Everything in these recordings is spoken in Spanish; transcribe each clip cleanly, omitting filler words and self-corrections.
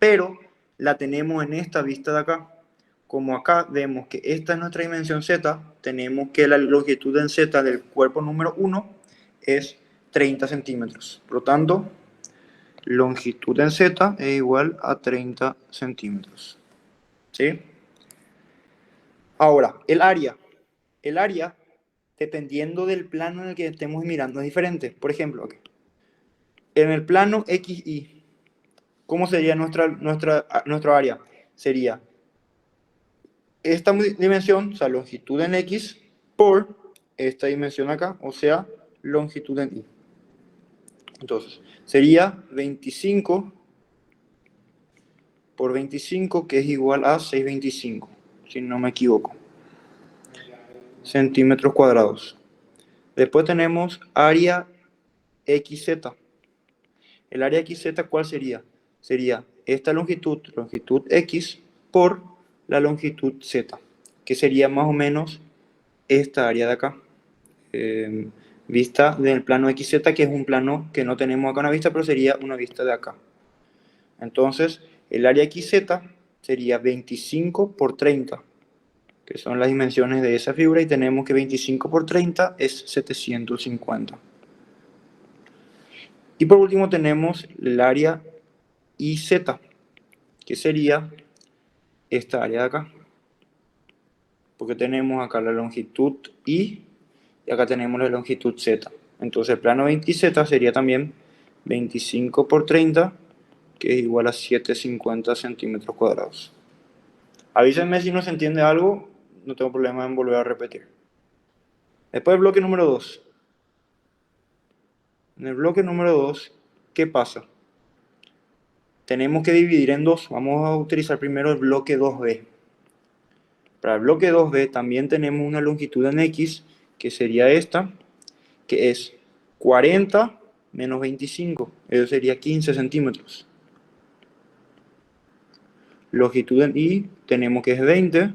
pero la tenemos en esta vista de acá. Como acá vemos que esta es nuestra dimensión z, tenemos que la longitud en z del cuerpo número 1 es 30 centímetros. Por lo tanto, longitud en z es igual a 30 centímetros. ¿Sí? Ahora, el área. El área, dependiendo del plano en el que estemos mirando, es diferente. Por ejemplo, aquí. En el plano XY, ¿cómo sería nuestra área? Sería esta dimensión, o sea, longitud en X, por esta dimensión acá, o sea, longitud en Y. Entonces, sería 25 por 25, que es igual a 625, si no me equivoco, centímetros cuadrados. Después tenemos área XZ. El área XZ, ¿cuál sería? Sería esta longitud X, por la longitud Z, que sería más o menos esta área de acá. Vista del plano XZ, que es un plano que no tenemos acá una vista, pero sería una vista de acá. Entonces, el área XZ sería 25 por 30, que son las dimensiones de esa figura, y tenemos que 25 por 30 es 750. Y por último tenemos el área IZ, que sería esta área de acá. Porque tenemos acá la longitud Y y acá tenemos la longitud Z. Entonces el plano 20Z sería también 25 por 30, que es igual a 750 centímetros cuadrados. Avísenme si no se entiende algo, no tengo problema en volver a repetir. Después el bloque número 2. En el bloque número 2, ¿qué pasa? Tenemos que dividir en dos. Vamos a utilizar primero el bloque 2B. Para el bloque 2B también tenemos una longitud en X, que sería esta, que es 40 menos 25, eso sería 15 centímetros. Longitud en Y tenemos que es 20,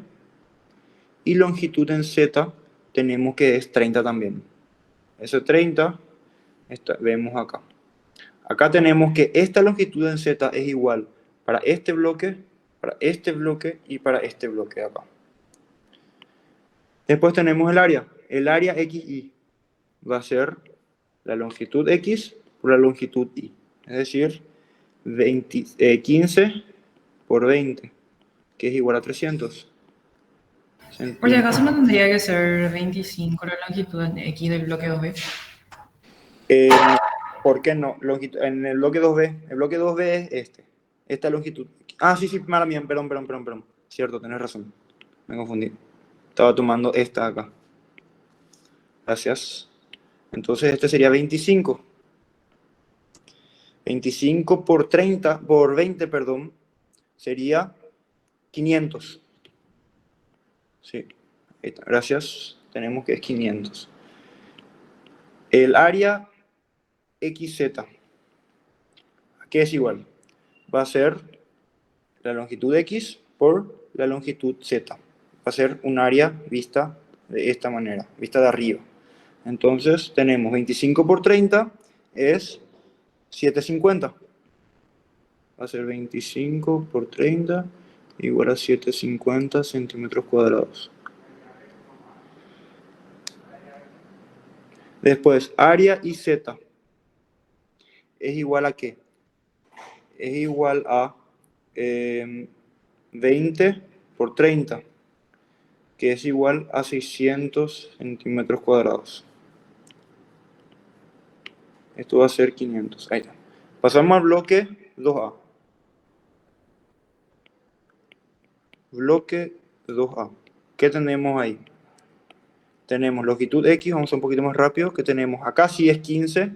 y longitud en Z tenemos que es 30 también. Ese 30 vemos acá. Acá tenemos que esta longitud en Z es igual para este bloque y para este bloque de acá. Después tenemos el área. El área XY va a ser la longitud X por la longitud Y. Es decir, 15 por 20, que es igual a 300 Por si centímetros. acaso no tendría que ser 25 la longitud en X del bloque 2B. Eh, ¿Por qué no? En el bloque 2B, el bloque 2B es esta longitud. Ah, sí, mala mía, perdón. Cierto, tenés razón. Me confundí. Estaba tomando esta acá. Gracias. Entonces este sería 25. 25 por 30, por 20, perdón, sería 500. Sí, ahí está. Gracias. Tenemos que es 500. El área XZ, ¿qué es igual? Va a ser la longitud X por la longitud Z. Va a ser un área vista de esta manera, vista de arriba. Entonces tenemos 25 por 30 es 750. Va a ser 25 por 30 igual a 750 centímetros cuadrados. Después, área IZ es igual a ¿qué? Es igual a 20 por 30, que es igual a 600 centímetros cuadrados. Esto va a ser 500. Ahí está. Pasamos al bloque 2A. Bloque 2A. ¿Qué tenemos ahí? Tenemos longitud X, vamos a un poquito más rápido, que tenemos acá sí es 15,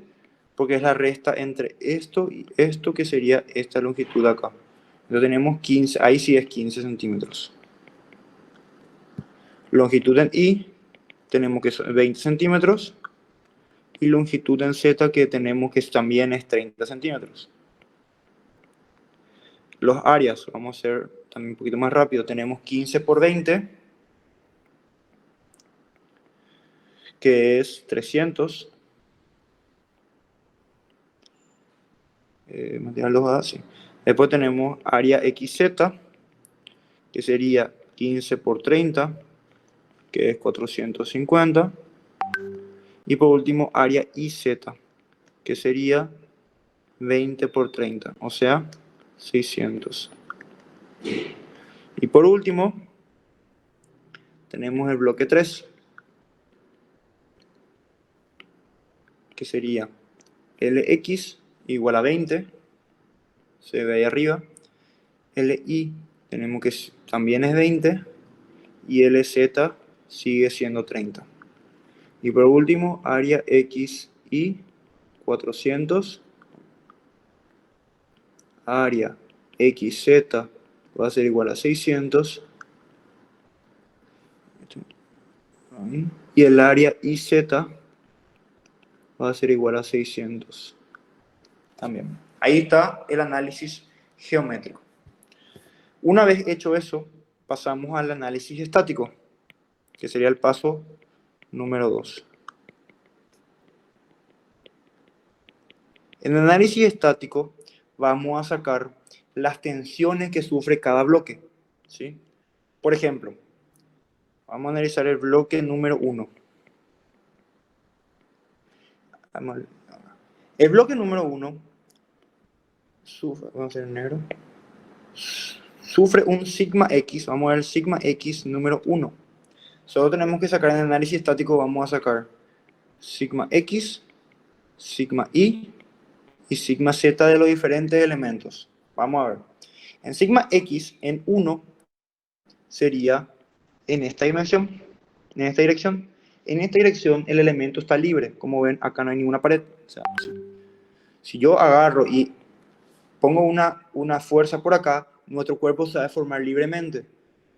porque es la resta entre esto y esto, que sería esta longitud acá. Entonces tenemos 15, ahí sí es 15 centímetros. Longitud en Y tenemos que son 20 centímetros, y longitud en Z que tenemos que también es 30 centímetros. Los áreas, vamos a hacer también un poquito más rápido, tenemos 15 por 20, que es 300. Mantener los A, sí. Después tenemos área XZ, que sería 15 por 30, que es 450. Y por último, área IZ, que sería 20 por 30, o sea, 600. Y por último, tenemos el bloque 3, que sería LX igual a 20, se ve ahí arriba. LI tenemos que también es 20 y LZ sigue siendo 30. Y por último, área XY 400, área XZ va a ser igual a 600 y el área IZ va a ser igual a 600 también. Ahí está el análisis geométrico. Una vez hecho eso, pasamos al análisis estático, que sería el paso número 2. En el análisis estático vamos a sacar las tensiones que sufre cada bloque, ¿sí? Por ejemplo, vamos a analizar el bloque número 1. El bloque número 1 sufre, vamos a hacer en negro, sufre un sigma X, vamos a ver el sigma X número 1. Solo tenemos que sacar en el análisis estático, vamos a sacar sigma X, sigma Y y sigma Z de los diferentes elementos. Vamos a ver. En sigma X, en 1, sería en esta dimensión, en esta dirección. En esta dirección el elemento está libre. Como ven, acá no hay ninguna pared. O sea, si yo agarro y pongo una fuerza por acá, nuestro cuerpo se va a formar libremente.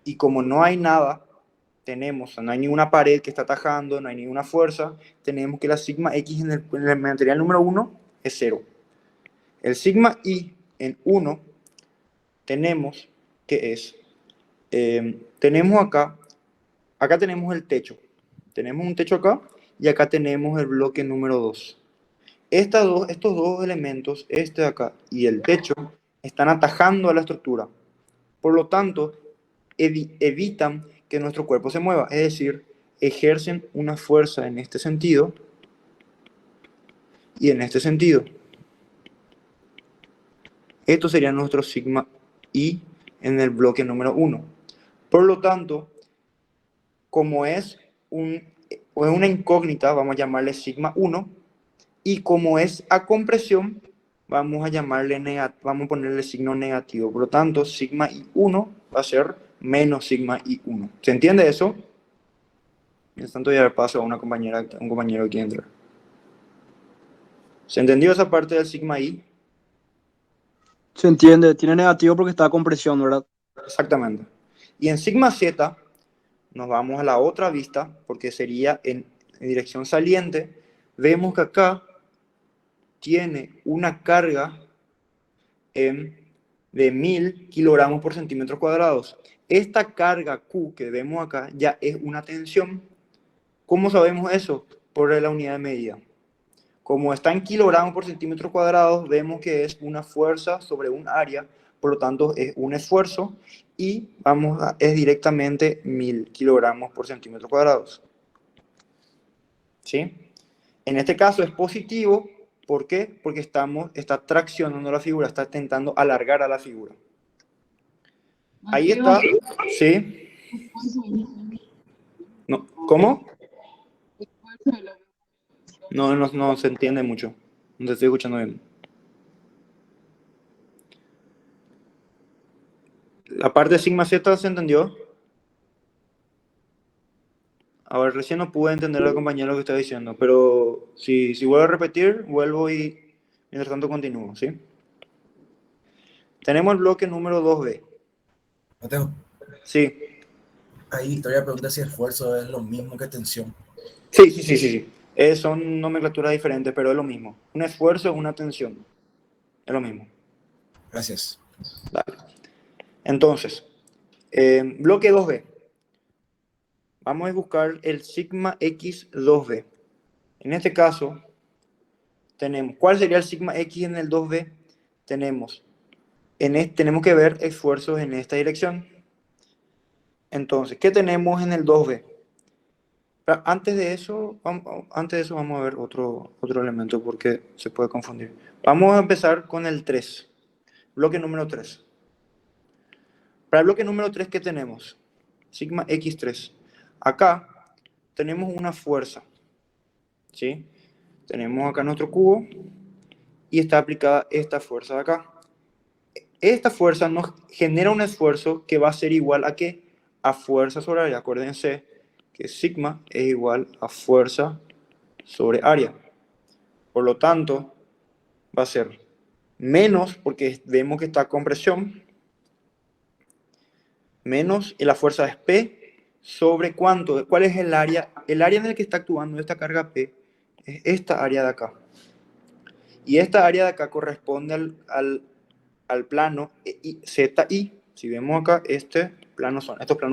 Y como no hay nada, no hay ninguna pared que está atajando, no hay ninguna fuerza, tenemos que la sigma X en el material número 1 es 0. El sigma Y en 1 tenemos que es, tenemos acá tenemos el techo. Tenemos un techo acá y acá tenemos el bloque número 2. Estos dos elementos, este de acá y el techo, están atajando a la estructura. Por lo tanto, evitan que nuestro cuerpo se mueva. Es decir, ejercen una fuerza en este sentido y en este sentido. Esto sería nuestro sigma Y en el bloque número 1. Por lo tanto, como es una incógnita, vamos a llamarle sigma 1, y como es a compresión, vamos a ponerle signo negativo. Por lo tanto, sigma I1 va a ser menos sigma I1. ¿Se entiende eso? Mientras tanto, ya paso a un compañero que entra. ¿Se entendió esa parte del sigma I? Se entiende, tiene negativo porque está a compresión, ¿verdad? Exactamente. Y en sigma Z nos vamos a la otra vista, porque sería en dirección saliente. Vemos que acá tiene una carga de 1000 kilogramos por centímetros cuadrados. Esta carga Q que vemos acá ya es una tensión. ¿Cómo sabemos eso? Por la unidad de medida. Como está en kilogramos por centímetros cuadrados, vemos que es una fuerza sobre un área, por lo tanto es un esfuerzo y es directamente 1000 kilogramos por centímetros cuadrados. ¿Sí? En este caso es positivo, ¿por qué? Porque está traccionando la figura, está intentando alargar a la figura. Ahí está, ¿sí? No, ¿cómo? No se entiende mucho, no te estoy escuchando bien. La parte de sigma Z se entendió. A ver, recién no pude entender al compañero lo que está diciendo, pero si vuelvo a repetir, vuelvo y mientras tanto continúo, ¿sí? Tenemos el bloque número 2B. Mateo, Sí. ahí todavía pregunta si esfuerzo es lo mismo que tensión. Sí. Son nomenclaturas diferentes, pero es lo mismo. Un esfuerzo es una tensión. Es lo mismo. Gracias. Dale. Entonces, bloque 2B. Vamos a buscar el sigma X 2B. En este caso, tenemos, ¿cuál sería el sigma X en el 2B? Tenemos tenemos que ver esfuerzos en esta dirección. Entonces, ¿qué tenemos en el 2B? Antes de eso vamos a ver otro elemento porque se puede confundir. Vamos a empezar con el 3, bloque número 3. Para el bloque número 3, ¿qué tenemos? Sigma X3. Acá tenemos una fuerza, ¿sí? Tenemos acá nuestro cubo y está aplicada esta fuerza de acá. Esta fuerza nos genera un esfuerzo que va a ser igual a ¿qué? A fuerza sobre área. Acuérdense que sigma es igual a fuerza sobre área. Por lo tanto, va a ser menos, porque vemos que está con presión, menos, y la fuerza es P sobre ¿cuánto? ¿Cuál es el área? El área en el que está actuando esta carga P es esta área de acá. Y esta área de acá corresponde al plano ZI. Si vemos acá, estos planos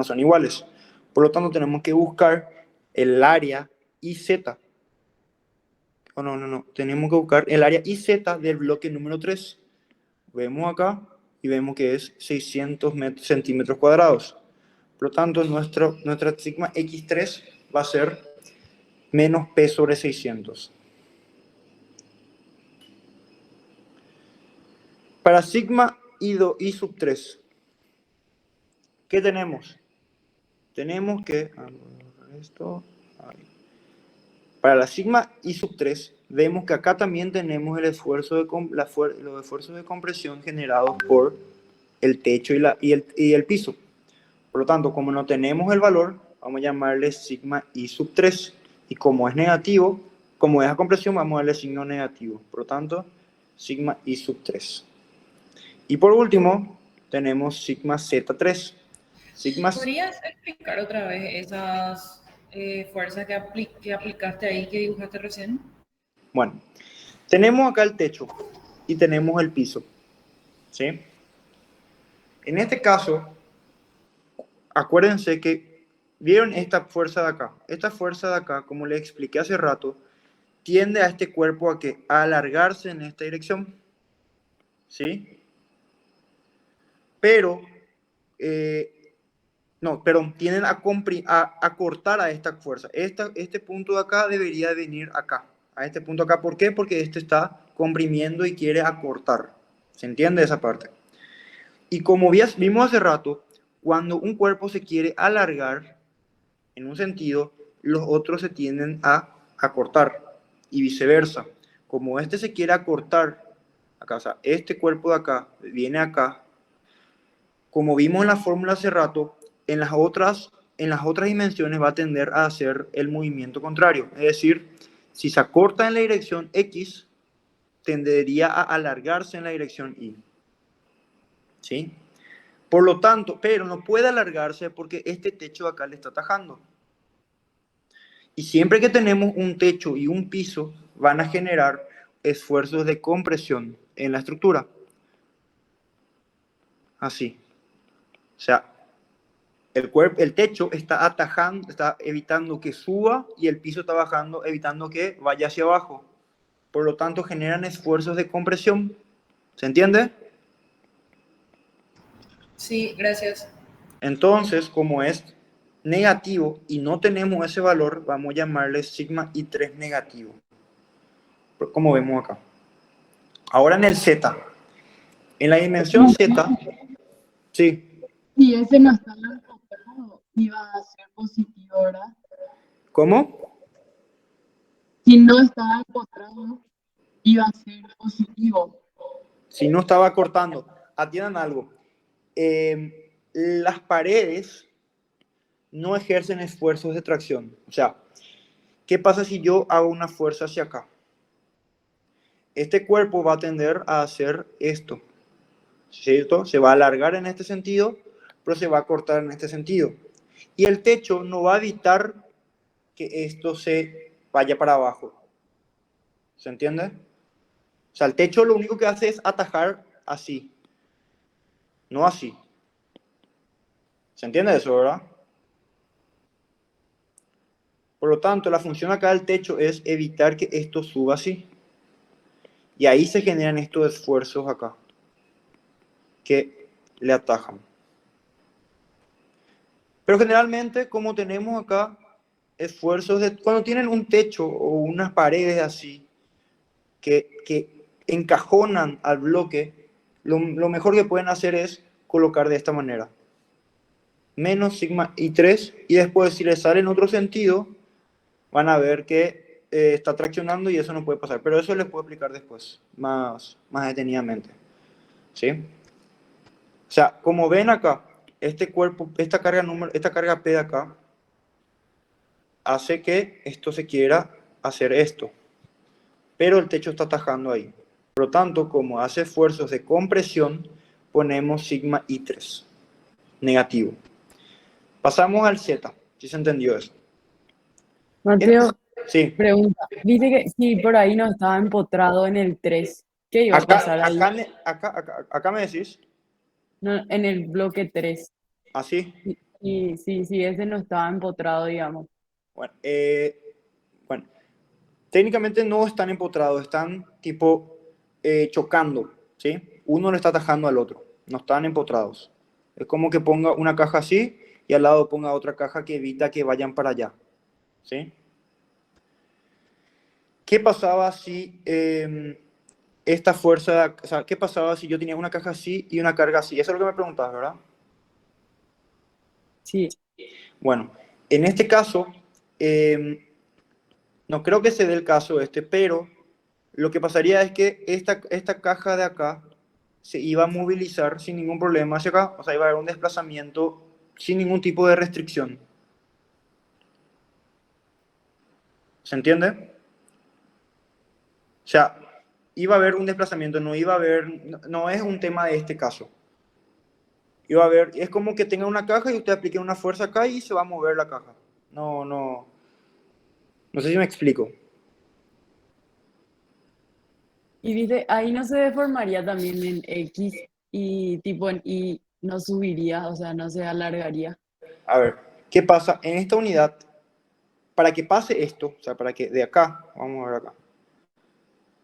son iguales. Por lo tanto, tenemos que buscar el área IZ. No. Tenemos que buscar el área IZ del bloque número 3. Vemos acá y vemos que es 600 centímetros cuadrados. Por lo tanto, nuestra sigma X3 va a ser menos P sobre 600. Para sigma I sub 3, ¿qué tenemos? Tenemos que... Para la sigma I sub 3, vemos que acá también tenemos el esfuerzo los esfuerzos de compresión generados por el techo y el piso. Por lo tanto, como no tenemos el valor, vamos a llamarle sigma I sub 3. Y como es negativo, como es a compresión, vamos a darle signo negativo. Por lo tanto, sigma I sub 3. Y por último, tenemos sigma Z3. ¿Podrías explicar otra vez esas fuerzas que aplicaste ahí, que dibujaste recién? Bueno, tenemos acá el techo y tenemos el piso, ¿sí? En este caso, acuérdense que vieron esta fuerza de acá. Esta fuerza de acá, como les expliqué hace rato, tiende a este cuerpo a alargarse en esta dirección, ¿sí? Pero, tienden a cortar a esta fuerza. Este punto de acá debería venir acá, a este punto acá. ¿Por qué? Porque este está comprimiendo y quiere acortar. ¿Se entiende esa parte? Y como vimos hace rato, cuando un cuerpo se quiere alargar en un sentido, los otros se tienden a acortar y viceversa. Como este se quiere acortar, acá, o sea, este cuerpo de acá viene acá, como vimos en la fórmula hace rato, en las otras dimensiones va a tender a hacer el movimiento contrario. Es decir, si se acorta en la dirección X, tendería a alargarse en la dirección Y. ¿Sí? Por lo tanto, pero no puede alargarse porque este techo de acá le está atajando. Y siempre que tenemos un techo y un piso, van a generar esfuerzos de compresión en la estructura. Así. O sea, el techo está atajando, está evitando que suba y el piso está bajando, evitando que vaya hacia abajo. Por lo tanto, generan esfuerzos de compresión. ¿Se entiende? Sí, gracias. Entonces, como es negativo y no tenemos ese valor, vamos a llamarle sigma I3 negativo. Como vemos acá. Ahora en el Z. En la dimensión Z, sí. Si ese no estaba encontrado, iba a ser positivo, ¿verdad? ¿Cómo? Si no estaba encontrado, iba a ser positivo. Si no estaba cortando. Atiendan algo. Las paredes no ejercen esfuerzos de tracción. O sea, ¿qué pasa si yo hago una fuerza hacia acá? Este cuerpo va a tender a hacer esto, ¿cierto? Se va a alargar en este sentido, pero se va a cortar en este sentido. Y el techo no va a evitar que esto se vaya para abajo. ¿Se entiende? O sea, el techo lo único que hace es atajar así, no así. ¿Se entiende eso, verdad? Por lo tanto, la función acá del techo es evitar que esto suba así. Y ahí se generan estos esfuerzos acá, que le atajan. Pero generalmente, como tenemos acá esfuerzos cuando tienen un techo o unas paredes así que encajonan al bloque, lo mejor que pueden hacer es colocar de esta manera. Menos sigma I3, y después si les sale en otro sentido, van a ver que está traccionando y eso no puede pasar. Pero eso les puedo explicar después, más detenidamente. ¿Sí? O sea, como ven acá, este cuerpo, esta carga P de acá, hace que esto se quiera hacer esto. Pero el techo está atajando ahí. Por lo tanto, como hace esfuerzos de compresión, ponemos sigma I3, negativo. Pasamos al Z, ¿sí se entendió eso? Mateo, Sí. pregunta. Dice que si por ahí no estaba empotrado en el 3, ¿qué iba a pasar ahí? Acá me decís, No, en el bloque 3. así. Y sí, ese no estaba empotrado, digamos. Bueno, técnicamente no están empotrados, están tipo chocando, ¿sí? Uno le está atajando al otro, no están empotrados. Es como que ponga una caja así y al lado ponga otra caja que evita que vayan para allá, ¿sí? ¿Qué pasaba si esta fuerza, o sea, qué pasaba si yo tenía una caja así y una carga así? Eso es lo que me preguntabas, ¿verdad? Sí. Bueno, en este caso, no creo que se dé el caso pero lo que pasaría es que esta caja de acá se iba a movilizar sin ningún problema hacia acá, o sea, iba a haber un desplazamiento sin ningún tipo de restricción. ¿Se entiende? O sea, iba a haber un desplazamiento, no es un tema de este caso. Iba a haber, es como que tenga una caja y usted aplique una fuerza acá y se va a mover la caja. No sé si me explico. Y dice, ahí no se deformaría también en X y tipo en Y no subiría, o sea, no se alargaría. A ver, ¿qué pasa? En esta unidad, para que pase esto, o sea, para que de acá, vamos a ver acá,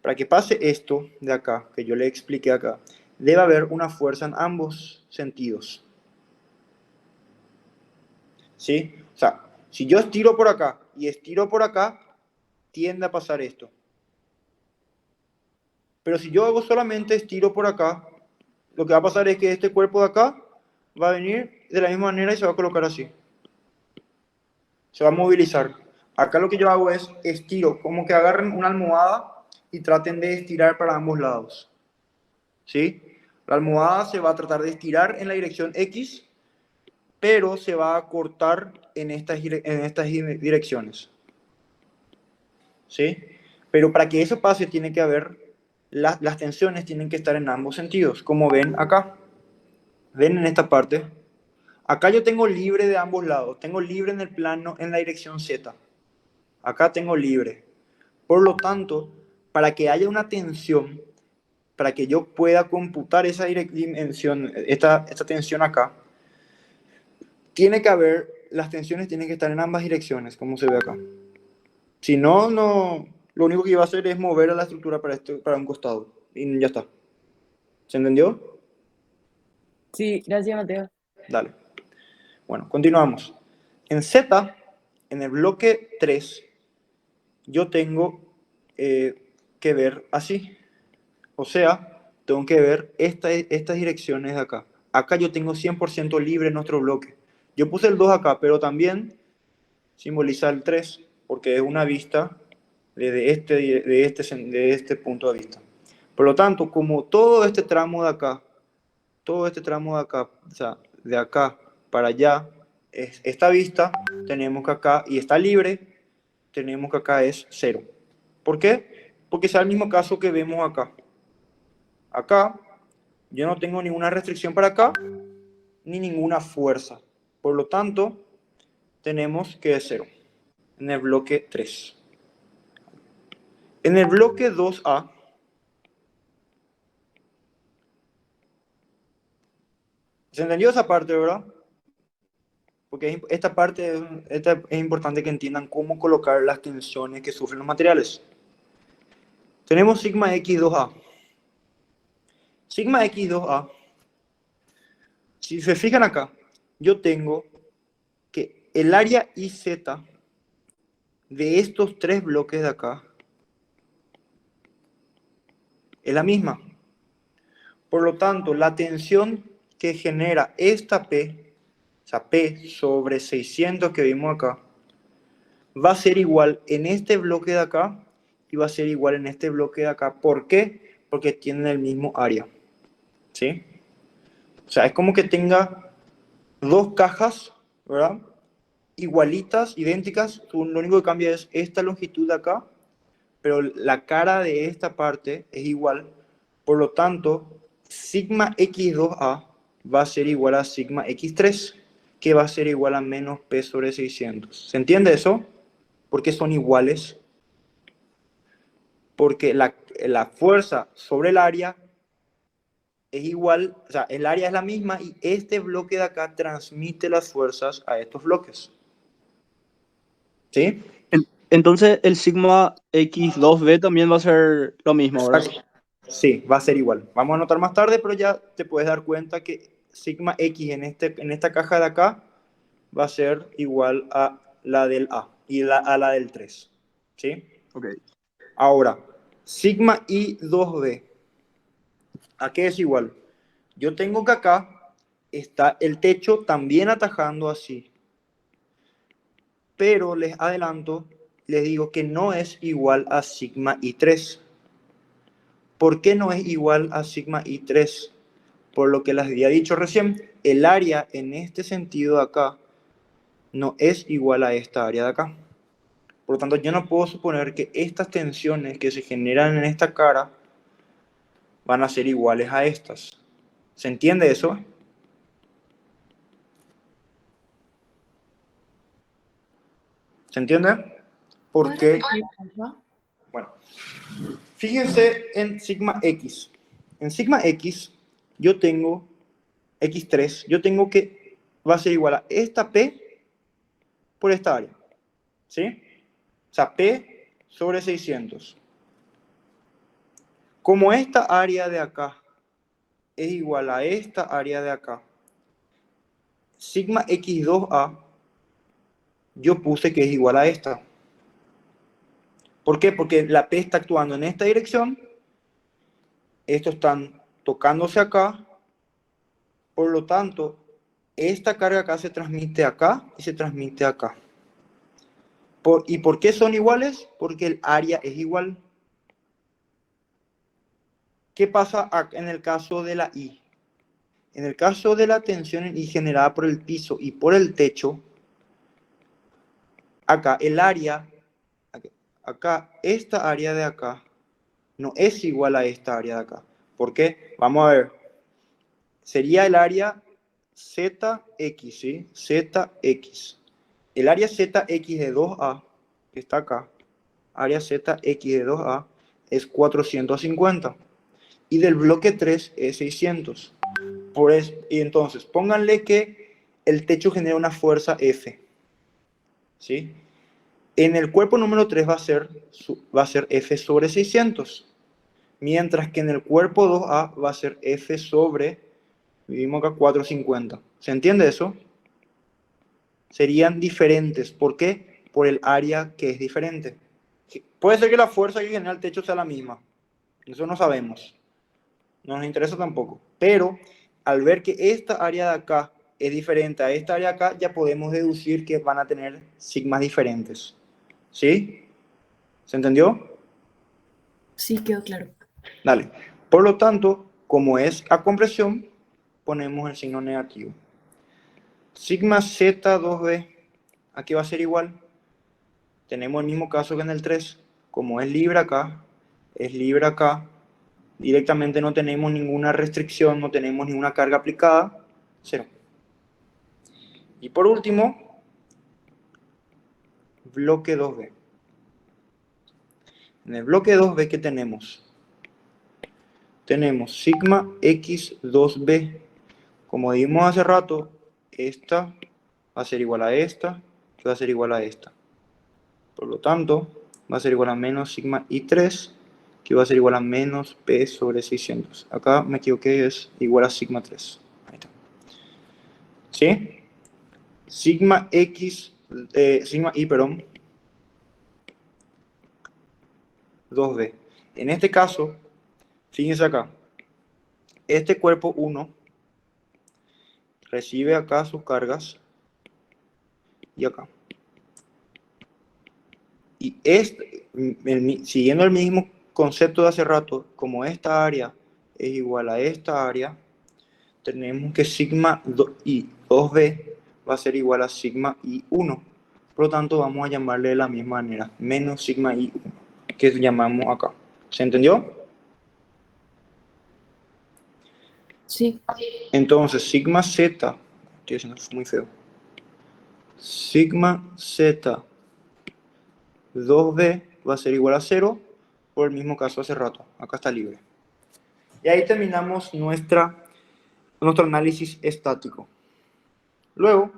para que pase esto de acá, que yo le expliqué acá, debe haber una fuerza en ambos sentidos. ¿Sí? O sea, si yo estiro por acá y estiro por acá, tiende a pasar esto. Pero si yo hago solamente estiro por acá, lo que va a pasar es que este cuerpo de acá va a venir de la misma manera y se va a colocar así. Se va a movilizar. Acá lo que yo hago es estiro, como que agarren una almohada y traten de estirar para ambos lados. ¿Sí? La almohada se va a tratar de estirar en la dirección X, pero se va a cortar en estas direcciones. ¿Sí? Pero para que eso pase tiene que haber, las tensiones tienen que estar en ambos sentidos, como ven acá. ¿Ven en esta parte? Acá yo tengo libre de ambos lados, tengo libre en el plano en la dirección Z. Acá tengo libre. Por lo tanto, para que haya una tensión, para que yo pueda computar esa dimensión, esta tensión acá, tiene que haber, las tensiones tienen que estar en ambas direcciones, como se ve acá. Si no, lo único que iba a hacer es mover a la estructura para un costado. Y ya está. ¿Se entendió? Sí, gracias, Mateo. Dale. Bueno, continuamos. En Z, en el bloque 3, yo tengo que ver así. O sea, tengo que ver estas direcciones de acá. Acá yo tengo 100% libre nuestro bloque. Yo puse el 2 acá, pero también simboliza el 3, porque es una vista de este punto de vista. Por lo tanto, como todo este tramo de acá, o sea, de acá para allá, es esta vista, tenemos que acá, y está libre, tenemos que acá es 0. ¿Por qué? Porque es el mismo caso que vemos acá. Acá, yo no tengo ninguna restricción para acá, ni ninguna fuerza. Por lo tanto, tenemos que es 0 en el bloque 3. En el bloque 2A, ¿se entendió esa parte, verdad? Porque esta parte es importante que entiendan cómo colocar las tensiones que sufren los materiales. Tenemos sigma X2A. Sigma X2A Si se fijan acá, yo tengo que el área IZ de estos tres bloques de acá es la misma. Por lo tanto, la tensión que genera esta P, o sea, P sobre 600 que vimos acá, va a ser igual en este bloque de acá y va a ser igual en este bloque de acá. ¿Por qué? Porque tienen el mismo área. ¿Sí? O sea, es como que tenga dos cajas, ¿verdad? Igualitas, idénticas. Lo único que cambia es esta longitud de acá, pero la cara de esta parte es igual. Por lo tanto, sigma x2a va a ser igual a sigma x3, que va a ser igual a menos P sobre 600. ¿Se entiende eso? Porque son iguales. Porque la fuerza sobre el área es igual, o sea, el área es la misma y este bloque de acá transmite las fuerzas a estos bloques. ¿Sí? Entonces el sigma x2b también va a ser lo mismo, ¿verdad? Exacto. Sí, va a ser igual. Vamos a anotar más tarde, pero ya te puedes dar cuenta que sigma x en esta caja de acá va a ser igual a la del A y a la del 3. ¿Sí? Ok. Ahora, sigma i2b, ¿a qué es igual? Yo tengo que acá está el techo también atajando así. Pero les adelanto, les digo que no es igual a sigma i3. ¿Por qué no es igual a sigma i3? Por lo que les había dicho recién, el área en este sentido de acá no es igual a esta área de acá. Por lo tanto, yo no puedo suponer que estas tensiones que se generan en esta cara van a ser iguales a estas. ¿Se entiende eso? ¿Se entiende? ¿Puedes Porque, repetir, porfa? bueno, fíjense en sigma x. En sigma x, yo tengo x3, yo tengo que va a ser igual a esta P por esta área. ¿Sí? O sea, P sobre 600. Como esta área de acá es igual a esta área de acá, sigma x2a, yo puse que es igual a esta. ¿Por qué? Porque la P está actuando en esta dirección, estos están tocándose acá, por lo tanto, esta carga acá se transmite acá y se transmite acá. ¿Y por qué son iguales? Porque el área es igual. ¿Qué pasa en el caso de la I? En el caso de la tensión en I generada por el piso y por el techo, acá el área, acá esta área de acá, no es igual a esta área de acá. ¿Por qué? Vamos a ver. Sería el área ZX, ¿sí? ZX. El área ZX de 2A, que está acá, área ZX de 2A, es 450. Y del bloque 3 es 600. Y entonces, pónganle que el techo genera una fuerza F. ¿Sí? En el cuerpo número 3 va a ser F sobre 600. Mientras que en el cuerpo 2A va a ser F sobre, vivimos acá, 450. ¿Se entiende eso? Serían diferentes. ¿Por qué? Por el área que es diferente. Puede ser que la fuerza que genera el techo sea la misma. Eso no sabemos. No nos interesa tampoco. Pero al ver que esta área de acá es diferente a esta área de acá, ya podemos deducir que van a tener sigmas diferentes. ¿Sí? ¿Se entendió? Sí, quedó claro. Dale. Por lo tanto, como es a compresión, ponemos el signo negativo. Sigma Z2B, aquí va a ser igual. Tenemos el mismo caso que en el 3. Como es libre acá, es libre acá. Directamente no tenemos ninguna restricción, no tenemos ninguna carga aplicada. 0. Y por último, bloque 2B. En el bloque 2B, ¿qué tenemos? Tenemos sigma x2b. Como dijimos hace rato, esta va a ser igual a esta, que va a ser igual a esta. Por lo tanto, va a ser igual a menos sigma i3, que va a ser igual a menos p sobre 600. Acá me equivoqué, es igual a sigma 3. Ahí está. ¿Sí? Sigma X, sigma Y, perdón, 2B. En este caso, fíjense acá, este cuerpo 1 recibe acá sus cargas y acá. Y siguiendo el mismo concepto de hace rato, como esta área es igual a esta área, tenemos que sigma I 2B va a ser igual a sigma I1. Por lo tanto, vamos a llamarle de la misma manera, menos sigma I1, que llamamos acá. ¿Se entendió? Sí. Entonces, sigma Z, estoy haciendo muy feo, sigma Z 2B va a ser igual a 0, por el mismo caso hace rato, acá está libre. Y ahí terminamos nuestro análisis estático. Luego,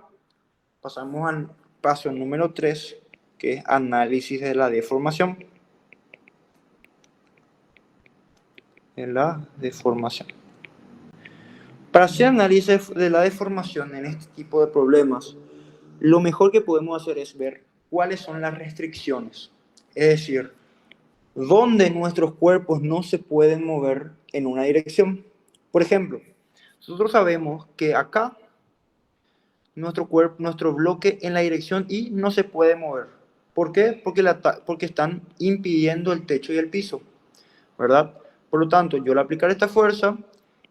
pasamos al paso número 3, que es análisis de la deformación. Para hacer análisis de la deformación en este tipo de problemas, lo mejor que podemos hacer es ver cuáles son las restricciones. Es decir, dónde nuestros cuerpos no se pueden mover en una dirección. Por ejemplo, nosotros sabemos que acá nuestro bloque en la dirección Y no se puede mover. ¿Por qué? Porque están impidiendo el techo y el piso, ¿verdad? Por lo tanto, yo al aplicar esta fuerza,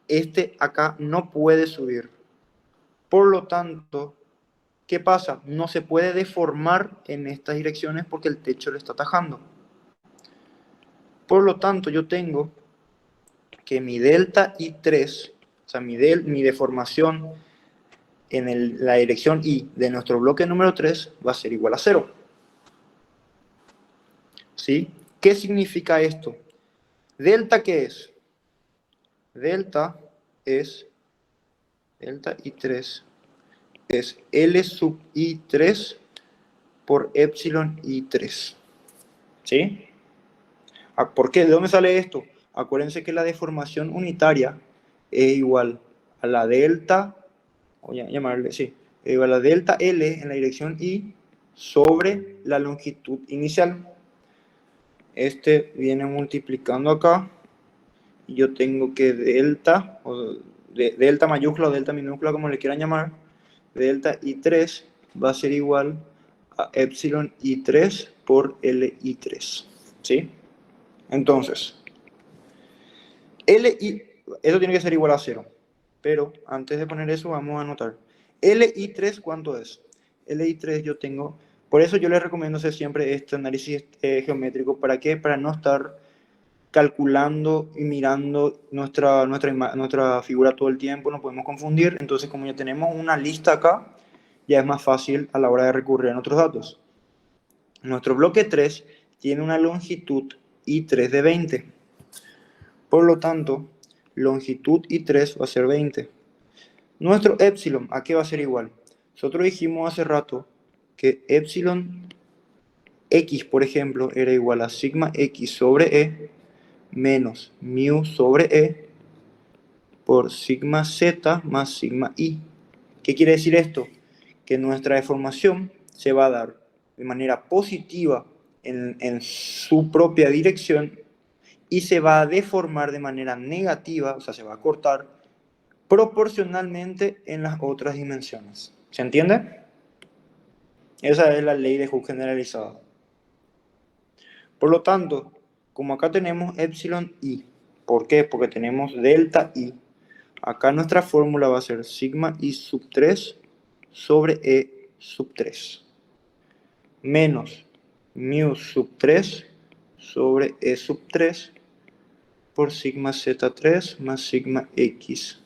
este acá no puede subir. Por lo tanto, ¿qué pasa? No se puede deformar en estas direcciones porque el techo le está atajando. Por lo tanto, yo tengo que mi delta I3, o sea, mi deformación en la dirección Y de nuestro bloque número 3 va a ser igual a 0. ¿Sí? ¿Qué significa esto? ¿Delta qué es? Delta I3 es L sub I3 por epsilon I3. ¿Sí? ¿Por qué? ¿De dónde sale esto? Acuérdense que la deformación unitaria es igual a la delta, voy a llamarle, sí, es igual a la delta L en la dirección Y sobre la longitud inicial. Este viene multiplicando acá y yo tengo que delta, o delta mayúscula o delta minúscula, como le quieran llamar, delta I3 va a ser igual a epsilon I3 por LI3. ¿Sí? Entonces, eso tiene que ser igual a 0. Pero antes de poner eso, vamos a anotar. LI3, ¿cuánto es? LI3 yo tengo. Por eso yo les recomiendo hacer siempre este análisis geométrico. ¿Para qué? Para no estar calculando y mirando nuestra figura todo el tiempo. No podemos confundir. Entonces, como ya tenemos una lista acá, ya es más fácil a la hora de recurrir a nuestros datos. Nuestro bloque 3 tiene una longitud I3 de 20. Por lo tanto, longitud I3 va a ser 20. Nuestro epsilon, ¿a qué va a ser igual? Nosotros dijimos hace rato que epsilon X, por ejemplo, era igual a sigma X sobre E menos mu sobre E por sigma Z más sigma Y. ¿Qué quiere decir esto? Que nuestra deformación se va a dar de manera positiva en su propia dirección y se va a deformar de manera negativa, o sea, se va a cortar proporcionalmente en las otras dimensiones. ¿Se entiende? Esa es la ley de Hooke generalizada. Por lo tanto, como acá tenemos epsilon I, ¿por qué? Porque tenemos delta I. Acá nuestra fórmula va a ser sigma I sub 3 sobre E sub 3 menos mu sub 3 sobre E sub 3 por sigma Z3 más sigma X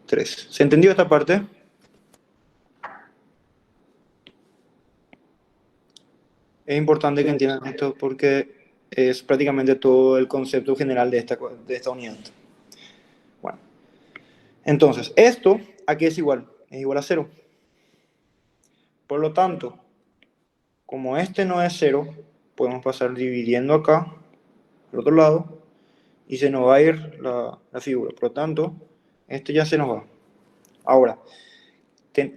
3. ¿Se entendió esta parte? Es importante que entiendan esto porque es prácticamente todo el concepto general de esta unidad. Bueno, entonces, esto, ¿a qué es igual? Es igual a 0. Por lo tanto, como este no es 0, podemos pasar dividiendo acá, al otro lado, y se nos va a ir la figura. Por lo tanto, este ya se nos va. Ahora,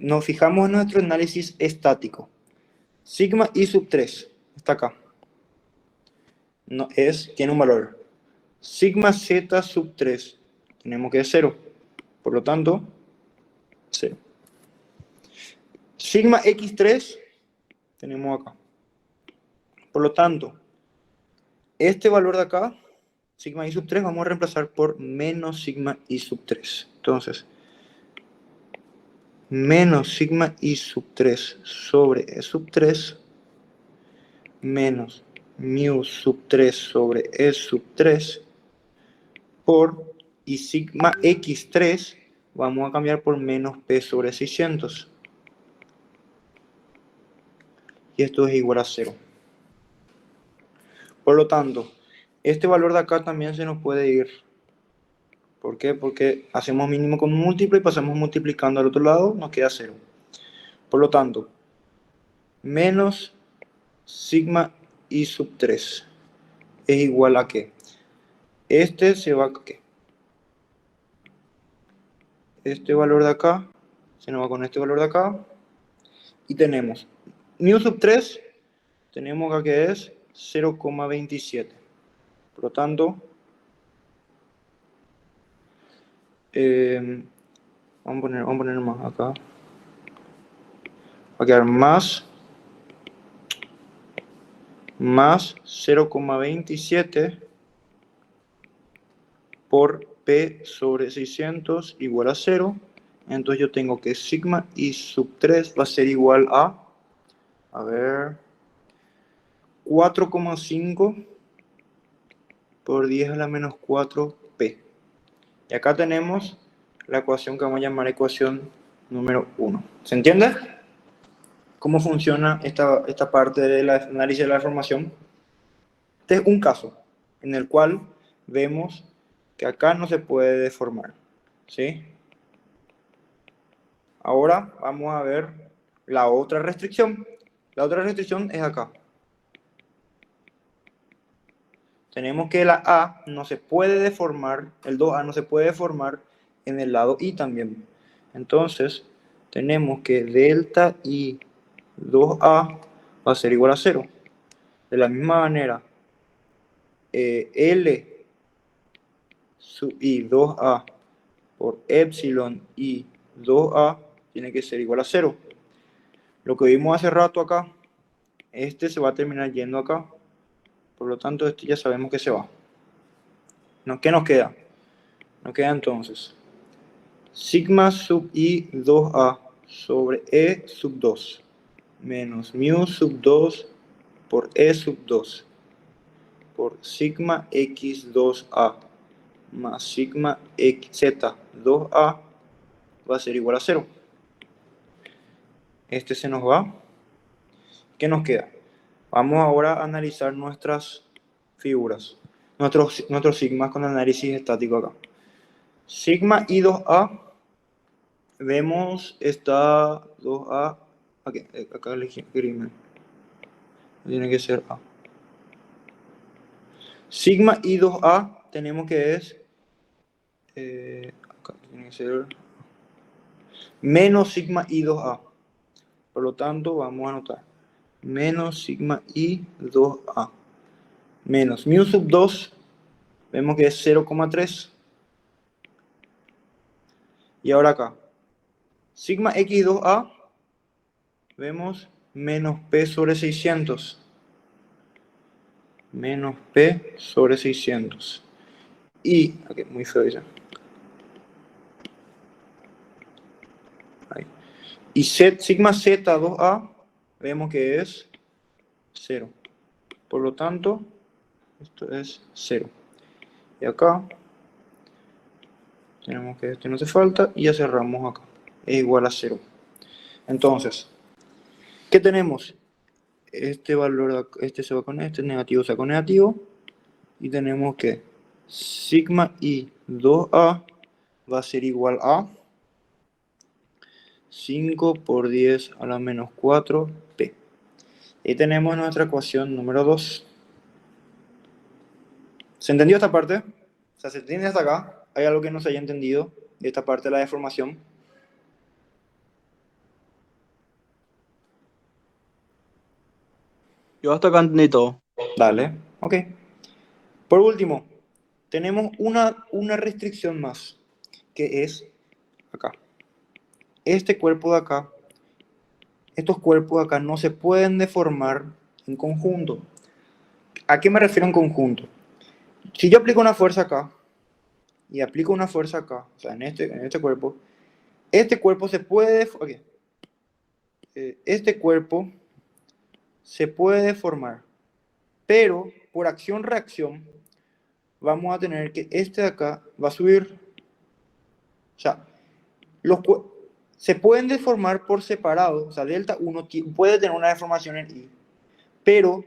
nos fijamos en nuestro análisis estático. Sigma I sub 3 está acá. No, tiene un valor. Sigma Z sub 3 tenemos que es 0. Por lo tanto, 0. Sigma X3 tenemos acá. Por lo tanto, este valor de acá, sigma I sub 3, vamos a reemplazar por menos sigma I sub 3. Entonces, menos sigma I sub 3 sobre E sub 3 menos mu sub 3 sobre E sub 3 por, y sigma X3 vamos a cambiar por menos P sobre 600. Y esto es igual a 0. Por lo tanto, este valor de acá también se nos puede ir. ¿Por qué? Porque hacemos mínimo con un múltiplo y pasamos multiplicando al otro lado, nos queda 0. Por lo tanto, menos sigma I sub 3 es igual a ¿qué? Este se va a ¿qué? Este valor de acá se nos va con este valor de acá. Y tenemos mu sub 3, tenemos acá que es 0,27. Por lo tanto, vamos a poner más acá. Va a quedar más 0,27 por P sobre 600 igual a 0. Entonces yo tengo que sigma I sub 3 va a ser igual a ver, 4,5 por 10 a la menos 4P. Y acá tenemos la ecuación que vamos a llamar ecuación número 1. ¿Se entiende? ¿Cómo funciona esta parte del análisis de la información? Este es un caso en el cual vemos que acá no se puede deformar, ¿sí? Ahora vamos a ver la otra restricción. La otra restricción es acá. Tenemos que la A no se puede deformar, el 2A no se puede deformar en el lado I también. Entonces, tenemos que delta I 2A va a ser igual a 0. De la misma manera, L sub I 2A por epsilon I 2A tiene que ser igual a 0. Lo que vimos hace rato acá, este se va a terminar yendo acá. Por lo tanto, este ya sabemos que se va. ¿Qué nos queda? Nos queda entonces sigma sub I 2A sobre E sub 2 menos mu sub 2 por E sub 2 por sigma X 2A más sigma Z 2A va a ser igual a 0. Este se nos va. ¿Qué nos queda? Vamos ahora a analizar nuestras figuras, nuestros sigmas con análisis estático acá. Sigma I 2A, vemos está 2A, acá elegí crimen, tiene que ser A. Sigma I 2A tenemos que es, acá tiene que ser menos sigma I 2A. Por lo tanto, vamos a anotar menos sigma I 2A menos mu sub 2, vemos que es 0,3. Y ahora acá, sigma X 2A, vemos menos P sobre 600. Menos P sobre 600. Y, aquí, muy feo ya. Ahí. Y sigma Z 2A, vemos que es 0. Por lo tanto, esto es 0. Y acá, tenemos que este no hace falta y ya cerramos acá. Es igual a 0. Entonces, ¿qué tenemos? Este valor, este se va con este, negativo se va con negativo. Y tenemos que sigma I 2A va a ser igual a 5 por 10 a la menos 4P. Y tenemos nuestra ecuación número 2. ¿Se entendió esta parte? O sea, ¿se entiende hasta acá? ¿Hay algo que no se haya entendido de esta parte de la deformación? Yo hasta acá entendí todo. Dale, ok. Por último, tenemos una restricción más, que es acá. Este cuerpo de acá, estos cuerpos de acá no se pueden deformar en conjunto. ¿A qué me refiero en conjunto? Si yo aplico una fuerza acá y aplico una fuerza acá, o sea, en este cuerpo se puede, este cuerpo se puede deformar, pero por acción-reacción vamos a tener que este de acá va a subir. O sea, se pueden deformar por separado, o sea, delta 1 puede tener una deformación en I, pero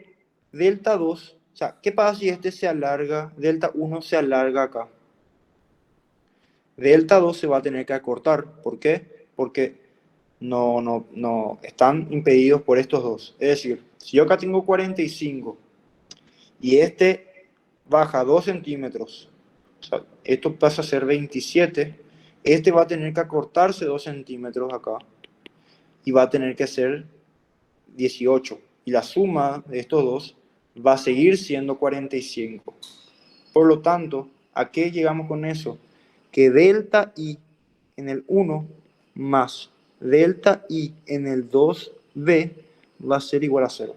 delta 2, o sea, ¿qué pasa si este se alarga, delta 1 se alarga acá? Delta 2 se va a tener que acortar. ¿Por qué? Porque no están impedidos por estos dos. Es decir, si yo acá tengo 45 y este baja 2 centímetros, o sea, esto pasa a ser 27, este va a tener que acortarse 2 centímetros acá y va a tener que ser 18. Y la suma de estos dos va a seguir siendo 45. Por lo tanto, ¿a qué llegamos con eso? Que delta I en el 1 más delta I en el 2B va a ser igual a 0.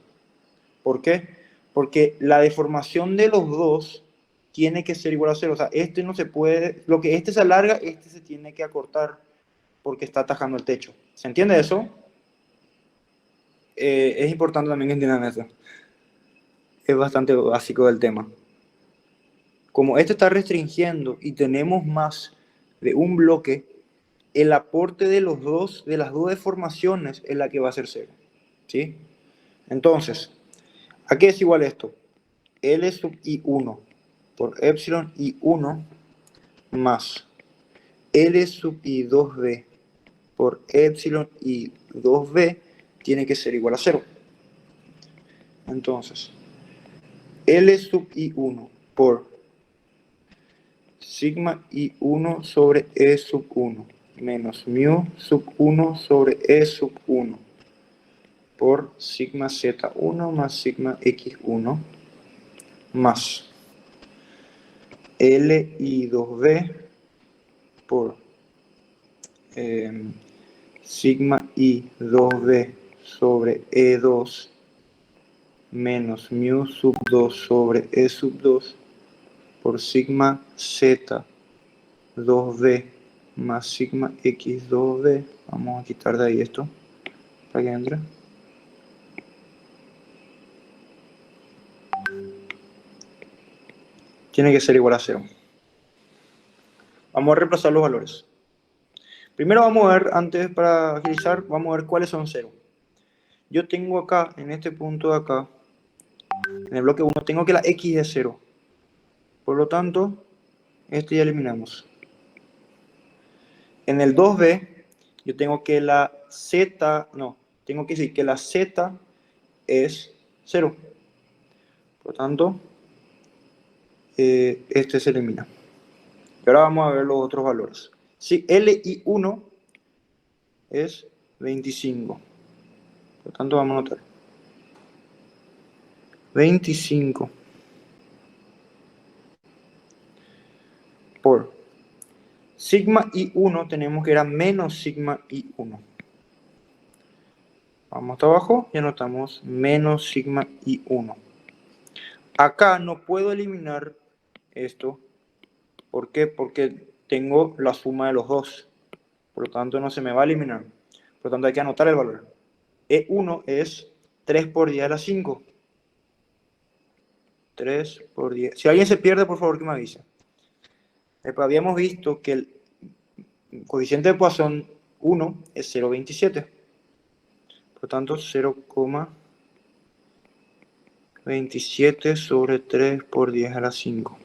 ¿Por qué? Porque la deformación de los dos tiene que ser igual a 0. O sea, este no se puede, lo que este se alarga, este se tiene que acortar porque está atajando el techo. ¿Se entiende eso? Es importante también que entiendan eso. Es bastante básico del tema. Como este está restringiendo y tenemos más de un bloque, el aporte de las dos deformaciones es la que va a ser 0. ¿Sí? Entonces, ¿a qué es igual esto? L sub I1 por epsilon I1 más L sub I2B por epsilon I2B tiene que ser igual a 0. Entonces, L sub I1 por sigma I1 sobre E sub 1 menos mu sub 1 sobre E sub 1 por sigma Z1 más sigma X1 más Li2b por sigma I2b sobre E2 menos mu sub 2 sobre E sub 2 por sigma Z2b más sigma X2b. Vamos a quitar de ahí esto para que entre. Tiene que ser igual a 0. Vamos a reemplazar los valores. Primero vamos a ver, antes para agilizar, vamos a ver cuáles son 0. Yo tengo acá, en este punto de acá, en el bloque 1, tengo que la X es 0. Por lo tanto, este ya eliminamos. En el 2B, yo tengo que la Z, tengo que decir que la Z es 0. Por lo tanto, este se elimina. Y ahora vamos a ver los otros valores. Si Li1 es 25. Por lo tanto, vamos a anotar 25 por sigma I1 tenemos que era menos sigma I1. Vamos hasta abajo y anotamos menos sigma I1. Acá no puedo eliminar esto. ¿Por qué? Porque tengo la suma de los dos. Por lo tanto, no se me va a eliminar. Por lo tanto, hay que anotar el valor. E1 es 3 por 10 a la 5. 3 por 10. Si alguien se pierde, por favor que me avise. Habíamos visto que el coeficiente de Poisson 1 es 0,27. Por lo tanto, 0,27 sobre 3 por 10 a la 5.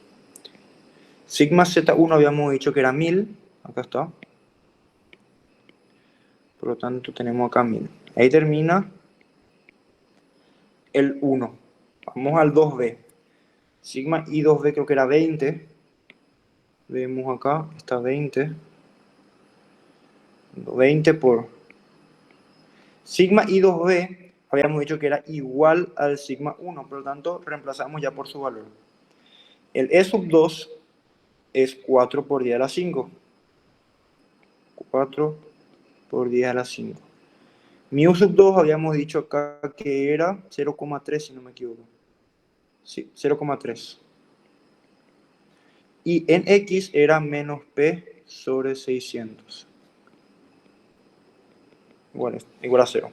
Sigma Z1 habíamos dicho que era 1000. Acá está. Por lo tanto, tenemos acá 1000. Ahí termina el 1. Vamos al 2B. Sigma I2B creo que era 20. Vemos acá, está 20. 20 por sigma I2B habíamos dicho que era igual al sigma 1, por lo tanto reemplazamos ya por su valor. El E sub 2 es 4 por 10 a la 5. 4 por 10 a la 5. Mu sub 2 habíamos dicho acá que era 0,3 si no me equivoco. Sí, 0,3. Y en X era menos P sobre 600. Igual a 0.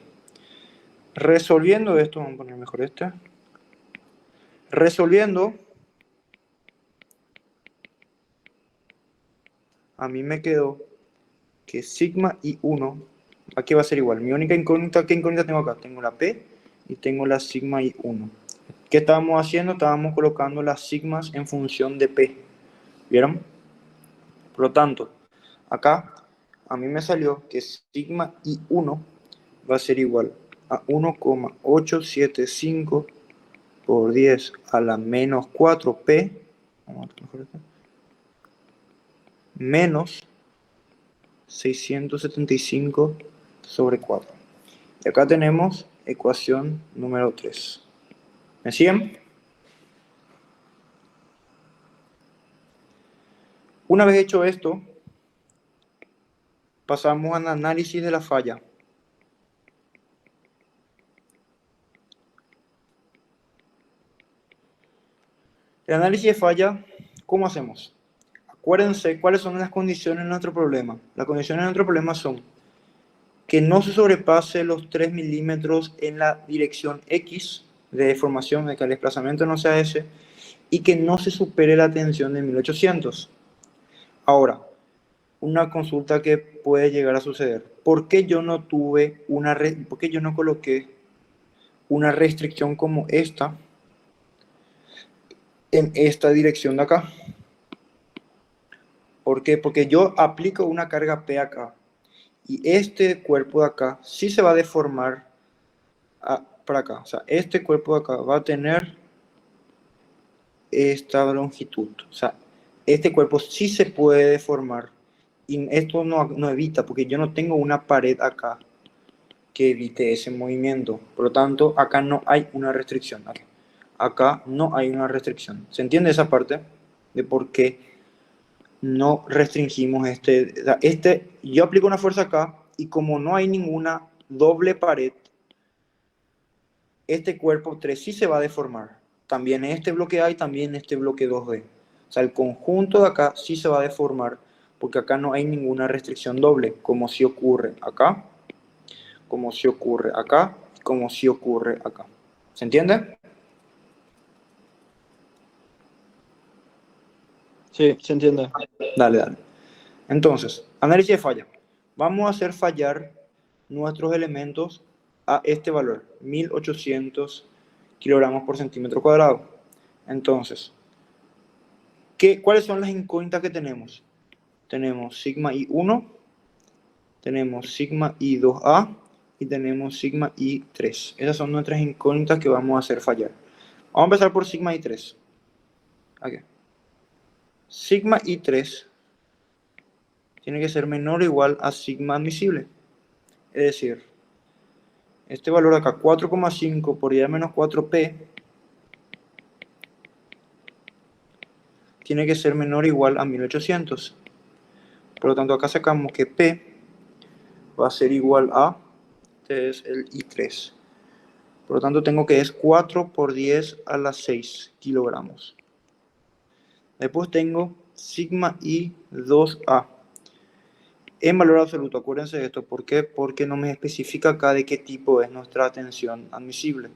Resolviendo esto, vamos a poner mejor este. Resolviendo, a mí me quedó que sigma I1, aquí va a ser igual. Mi única incógnita, ¿qué incógnita tengo acá? Tengo la P y tengo la sigma I1. ¿Qué estábamos haciendo? Estábamos colocando las sigmas en función de P. ¿Vieron? Por lo tanto, acá a mí me salió que sigma I1 va a ser igual a 1,875 por 10 a la menos 4P menos 675 sobre 4. Y acá tenemos ecuación número 3. ¿Me siguen? Una vez hecho esto, pasamos al análisis de la falla. El análisis de falla, ¿cómo hacemos? Acuérdense cuáles son las condiciones de nuestro problema. Las condiciones de nuestro problema son que no se sobrepase los 3 milímetros en la dirección X de deformación, de que el desplazamiento no sea ese, y que no se supere la tensión de 1800. Ahora, una consulta que puede llegar a suceder. ¿Por qué yo no por qué yo no coloqué una restricción como esta en esta dirección de acá? ¿Por qué? Porque yo aplico una carga P acá y este cuerpo de acá sí se va a deformar para acá. O sea, este cuerpo de acá va a tener esta longitud. O sea, este cuerpo sí se puede deformar y esto no evita, porque yo no tengo una pared acá que evite ese movimiento. Por lo tanto, acá no hay una restricción. Acá no hay una restricción. ¿Se entiende esa parte? De por qué no restringimos yo aplico una fuerza acá y como no hay ninguna doble pared, este cuerpo 3 sí se va a deformar. También este bloque A y también este bloque 2B. O sea, el conjunto de acá sí se va a deformar porque acá no hay ninguna restricción doble, como si ocurre acá, como si ocurre acá, como si ocurre acá. ¿Se entiende? Sí, se entiende. Dale. Entonces, análisis de falla. Vamos a hacer fallar nuestros elementos a este valor, 1800 kilogramos por centímetro cuadrado. Entonces, ¿cuáles son las incógnitas que tenemos? Tenemos sigma I1, tenemos sigma I2A y tenemos sigma I3. Esas son nuestras incógnitas que vamos a hacer fallar. Vamos a empezar por sigma I3. Aquí. Sigma I3 tiene que ser menor o igual a sigma admisible. Es decir, este valor acá, 4,5 por 10 menos 4P, tiene que ser menor o igual a 1800. Por lo tanto, acá sacamos que P va a ser igual a, este es el I3. Por lo tanto, tengo que es 4 por 10 a la 6 kilogramos. Después tengo sigma I2A. En valor absoluto, acuérdense de esto. ¿Por qué? Porque no me especifica acá de qué tipo es nuestra tensión admisible.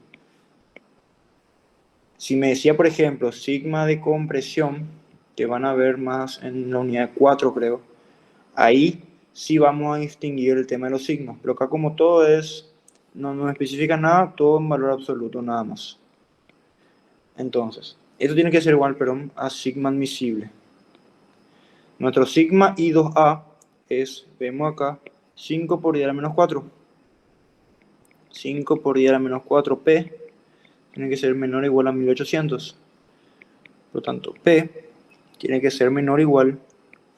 Si me decía, por ejemplo, sigma de compresión, que van a ver más en la unidad 4, creo, ahí sí vamos a distinguir el tema de los signos. Pero acá como todo no me especifica nada, todo en valor absoluto, nada más. Entonces, esto tiene que ser igual, perdón, a sigma admisible. Nuestro sigma I2A vemos acá, 5 por 10 a la menos 4. 5 por 10 a la menos 4P tiene que ser menor o igual a 1800. Por lo tanto, P tiene que ser menor o igual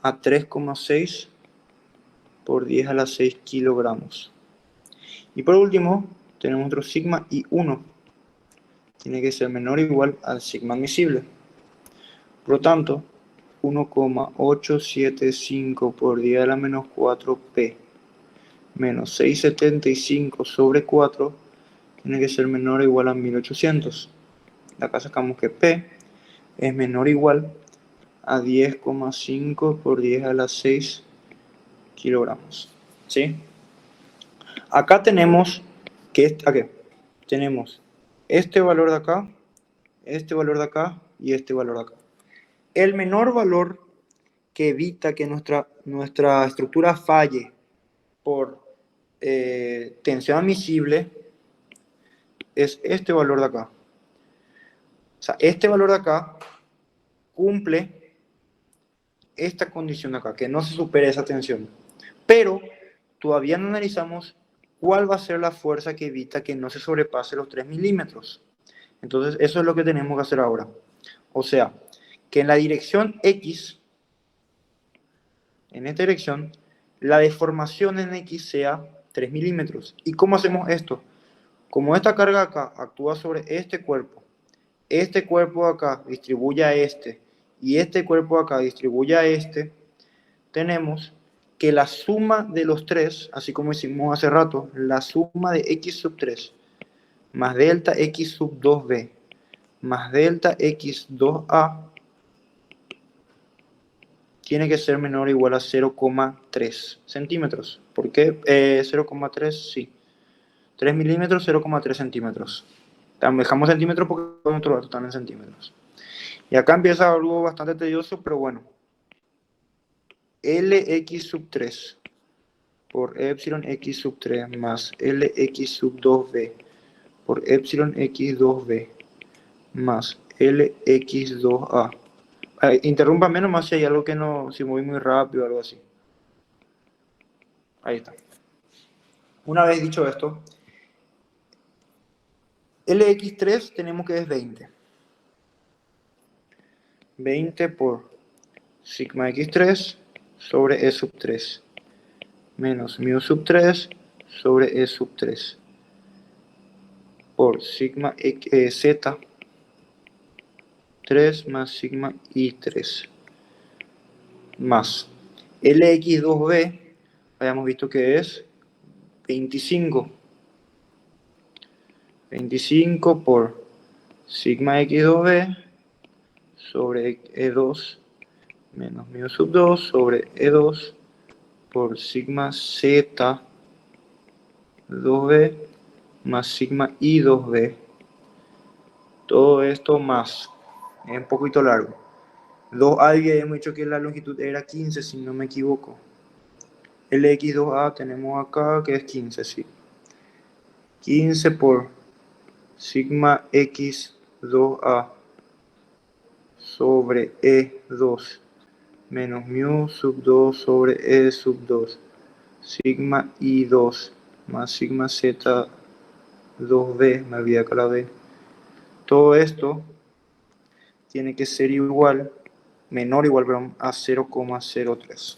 a 3,6 por 10 a la 6 kilogramos. Y por último, tenemos otro sigma y 1 tiene que ser menor o igual al sigma admisible. Por lo tanto, 1,875 por 10 a la menos 4p menos 675 sobre 4 tiene que ser menor o igual a 1800. De acá sacamos que p es menor o igual a 10,5 por 10 a la 6 kilogramos. ¿Sí? Acá tenemos que tenemos este valor de acá, este valor de acá y este valor de acá. El menor valor que evita que nuestra estructura falle por tensión admisible es este valor de acá. O sea, este valor de acá cumple esta condición de acá, que no se supere esa tensión. Pero todavía no analizamos cuál va a ser la fuerza que evita que no se sobrepase los 3 milímetros. Entonces, eso es lo que tenemos que hacer ahora. O sea, que en la dirección X, en esta dirección, la deformación en X sea 3 milímetros. ¿Y cómo hacemos esto? Como esta carga acá actúa sobre este cuerpo acá distribuye a este, y este cuerpo acá distribuye a este, tenemos que la suma de los tres, así como hicimos hace rato, la suma de x sub 3 más delta x sub 2b más delta x 2a tiene que ser menor o igual a 0,3 centímetros. ¿Por qué? 0,3, sí. 3 milímetros, 0,3 centímetros. Dejamos centímetros porque nuestros datos están en centímetros. Y acá empieza algo bastante tedioso, pero bueno. Lx sub 3 por epsilon x sub 3 más Lx sub 2b por epsilon x 2b más Lx 2a. Interrúmpame nomás si hay algo que no, si voy muy rápido o algo así. Ahí está. Una vez dicho esto, Lx3 tenemos que es 20. 20 por sigma x3 sobre e sub 3 menos mu sub 3 sobre e sub 3 por sigma z 3 más sigma i3 más Lx2b, habíamos visto que es 25. 25 por sigma x2b sobre e2 menos mu sub 2 sobre e2 por sigma z 2b más sigma i2b. Todo esto más, es un poquito largo. 2a y hemos dicho que la longitud era 15 si no me equivoco. Lx2a tenemos acá que es 15, sí. 15 por sigma x2a sobre e2 menos mu sub 2 sobre e sub 2 sigma i2 más sigma z 2b, me olvidé acá la b. Todo esto tiene que ser igual, menor o igual, perdón, a 0,03.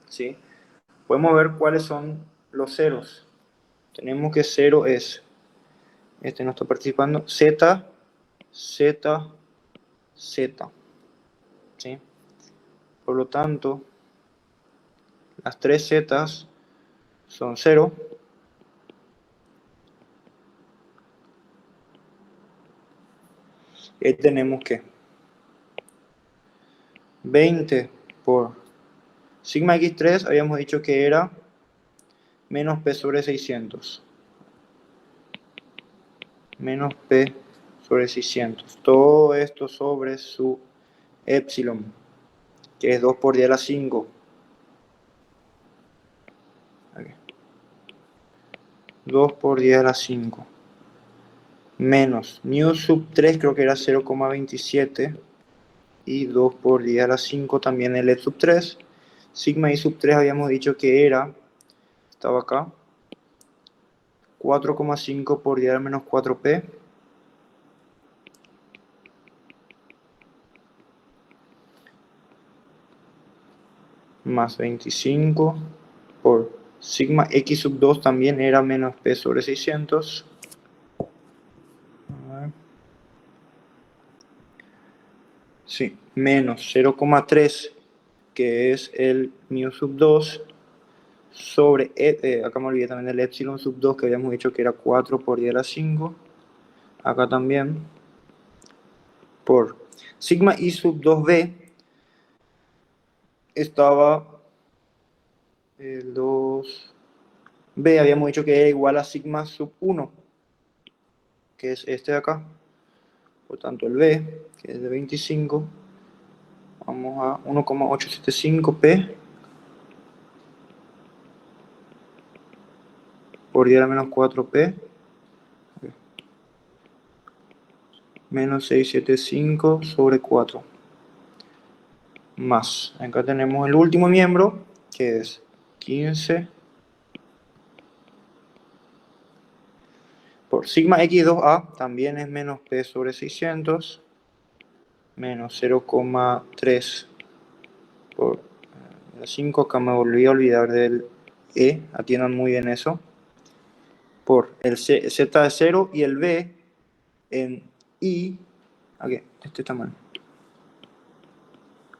¿Sí? Podemos ver cuáles son los ceros. Tenemos que 0 es, este no está participando, z, z, z. ¿Sí? Por lo tanto, las tres zetas son 0. Y ahí tenemos que 20 por sigma x3 habíamos dicho que era menos p sobre 600. Menos p sobre 600. Todo esto sobre su epsilon, que es 2 por 10 a la 5. Aquí. 2 por 10 a la 5. Menos mu sub 3 creo que era 0,27. Y 2 por 10 a la 5 también el e sub 3. Sigma i sub 3 habíamos dicho que era, estaba acá, 4,5 por 10 a la menos 4p. Más 25 por Sigma X sub 2 también era menos P sobre 600. A ver. Sí, menos 0,3, que es el mu sub 2, sobre, acá me olvidé también del epsilon sub 2, que habíamos dicho que era 4 por 10 a la 5. Acá también. Por sigma I sub 2b estaba el 2b, habíamos dicho que era igual a sigma sub 1, que es este de acá. Por tanto, el b, que es de 25, vamos a 1,875p por 10 a la menos 4p, menos 675 sobre 4. Más, acá tenemos el último miembro, que es 15 por sigma x2a, también es menos p sobre 600, menos 0,3 por 5, acá me volví a olvidar del e, atiendan muy bien eso, por el z de 0 y el b en i, aquí, este está mal,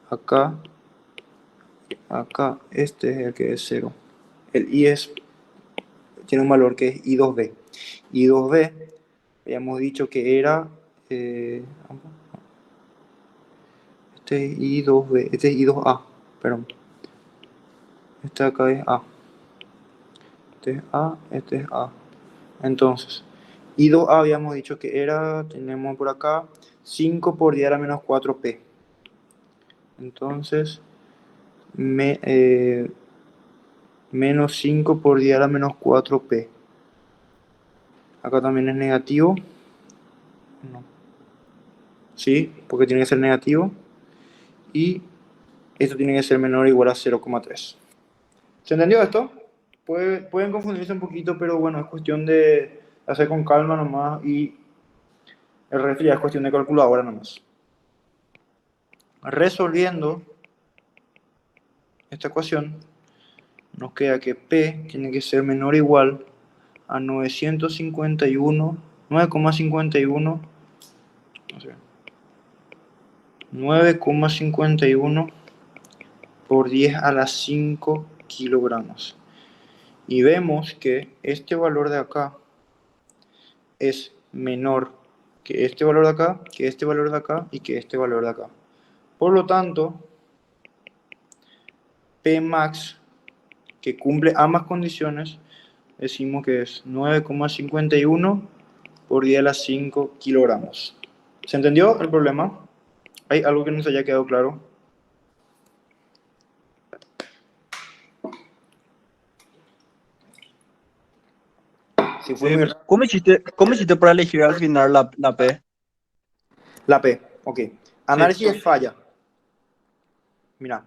acá, este es el que es 0, el i tiene un valor que es i2b. I2b, habíamos dicho que era, este es I2b, este es I2a, perdón. Este acá es A. Este es A, este es A. Entonces, I2a habíamos dicho que era, tenemos por acá, 5 por 10 a la menos 4p. Entonces, menos 5 por 10 a la menos 4p. Acá también es negativo. No. Sí, porque tiene que ser negativo. Y esto tiene que ser menor o igual a 0,3. ¿Se entendió esto? Pueden confundirse un poquito, pero bueno, es cuestión de hacer con calma nomás y el resto ya es cuestión de calculadora nomás. Resolviendo esta ecuación, nos queda que P tiene que ser menor o igual a 9,51 por 10 a la 5 kilogramos. Y vemos que este valor de acá es menor que este valor de acá, que este valor de acá y que este valor de acá. Por lo tanto, P max, que cumple ambas condiciones, decimos que es 9,51 por 10 a la 5 kilogramos. ¿Se entendió el problema? ¿Hay algo que no se haya quedado claro? Si fue muy rápido. ¿Cómo hiciste para elegir al final la P? La P, ok. Análisis de falla. Mira,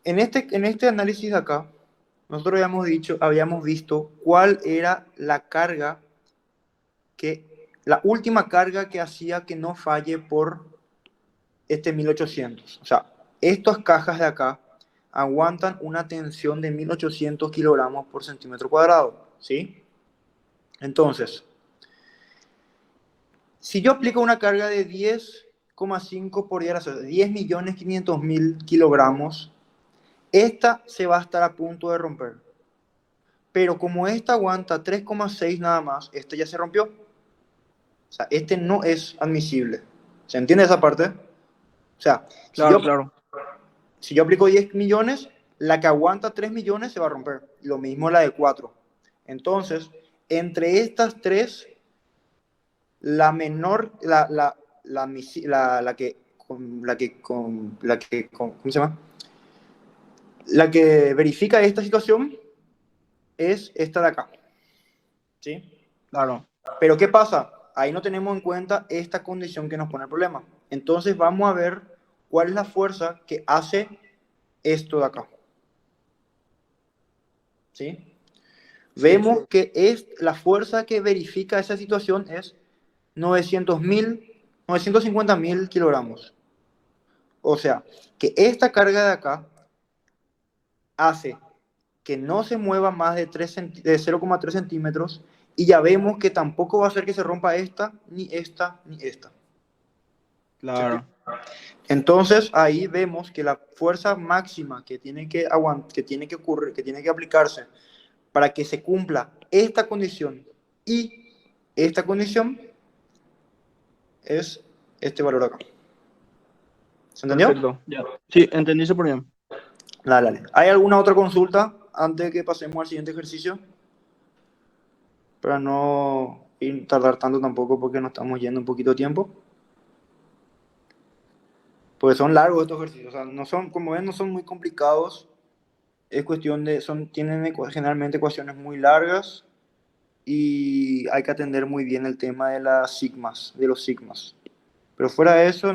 en este análisis de acá, nosotros habíamos visto cuál era la carga la última carga que hacía que no falle por este 1800. O sea, estas cajas de acá aguantan una tensión de 1800 kilogramos por centímetro cuadrado, ¿sí? Entonces, si yo aplico una carga de 10,5 por 10 a la 10.500.000 kilogramos, esta se va a estar a punto de romper. Pero como esta aguanta 3,6 nada más, esta ya se rompió. O sea, este no es admisible. ¿Se entiende esa parte? O sea, Claro. Si yo aplico 10 millones, la que aguanta 3 millones se va a romper. Lo mismo la de 4. Entonces, entre estas tres, la menor, ¿cómo se llama? La que verifica esta situación es esta de acá. ¿Sí? Claro. Pero ¿qué pasa? Ahí no tenemos en cuenta esta condición que nos pone el problema. Entonces vamos a ver cuál es la fuerza que hace esto de acá. ¿Sí? Vemos que la fuerza que verifica esa situación es 950.000 kilogramos. O sea, que esta carga de acá hace que no se mueva más de 0,3 centímetros, y ya vemos que tampoco va a hacer que se rompa esta, ni esta, ni esta. Claro. Entonces ahí vemos que la fuerza máxima que tiene que ocurrir, que tiene que aplicarse para que se cumpla esta condición y esta condición es este valor acá. ¿Se entendió? Perfecto. Ya. Sí, entendí súper bien. Dale, dale. ¿Hay alguna otra consulta antes de que pasemos al siguiente ejercicio? Para no tardar tanto tampoco, porque nos estamos yendo un poquito de tiempo. Porque son largos estos ejercicios. O sea, no son, como ven, no son muy complicados. Es cuestión de, tienen generalmente ecuaciones muy largas y hay que atender muy bien el tema de las sigmas, de los sigmas. Pero fuera de eso,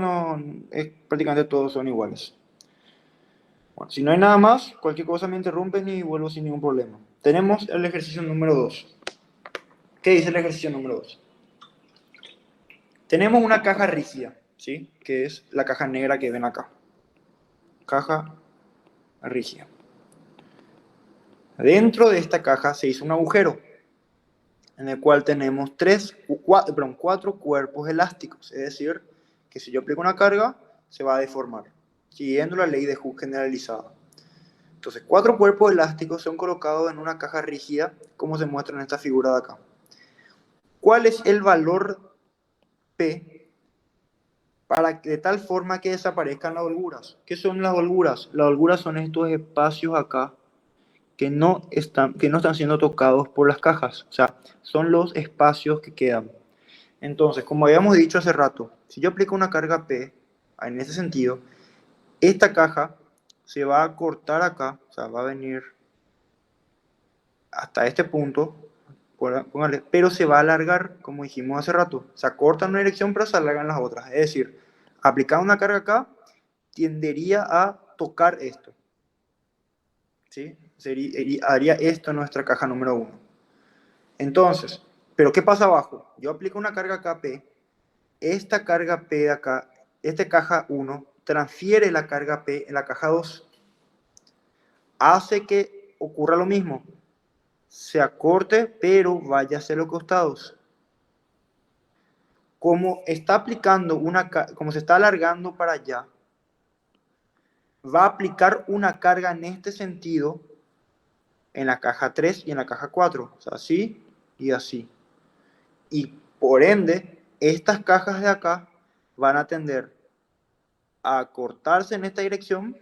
prácticamente todos son iguales. Bueno, si no hay nada más, cualquier cosa me interrumpen y vuelvo sin ningún problema. Tenemos el ejercicio número 2. ¿Qué dice el ejercicio número 2? Tenemos una caja rígida, ¿sí? Que es la caja negra que ven acá. Caja rígida. Dentro de esta caja se hizo un agujero en el cual tenemos 4 cuerpos elásticos. Es decir, que si yo aplico una carga, se va a deformar, siguiendo la ley de Hooke generalizada. Entonces, 4 cuerpos elásticos son colocados en una caja rígida, como se muestra en esta figura de acá. ¿Cuál es el valor P de tal forma que desaparezcan las holguras? ¿Qué son las holguras? Las holguras son estos espacios acá que no están siendo tocados por las cajas. O sea, son los espacios que quedan. Entonces, como habíamos dicho hace rato, si yo aplico una carga P, en ese sentido, esta caja se va a cortar acá, o sea, va a venir hasta este punto, póngale, pero se va a alargar, como dijimos hace rato. Se acorta en una dirección, pero se alargan las otras. Es decir, aplicar una carga acá tendería a tocar esto. ¿Sí? Haría esto en nuestra caja número 1. Entonces, ¿pero qué pasa abajo? Yo aplico una carga acá P, esta carga P de acá, esta caja 1, transfiere la carga P en la caja 2. Hace que ocurra lo mismo. Se acorte, pero vaya hacia los costados. Como está aplicando como se está alargando para allá, va a aplicar una carga en este sentido en la caja 3 y en la caja 4. O sea, así y así. Y por ende, estas cajas de acá van a tender a cortarse en esta dirección,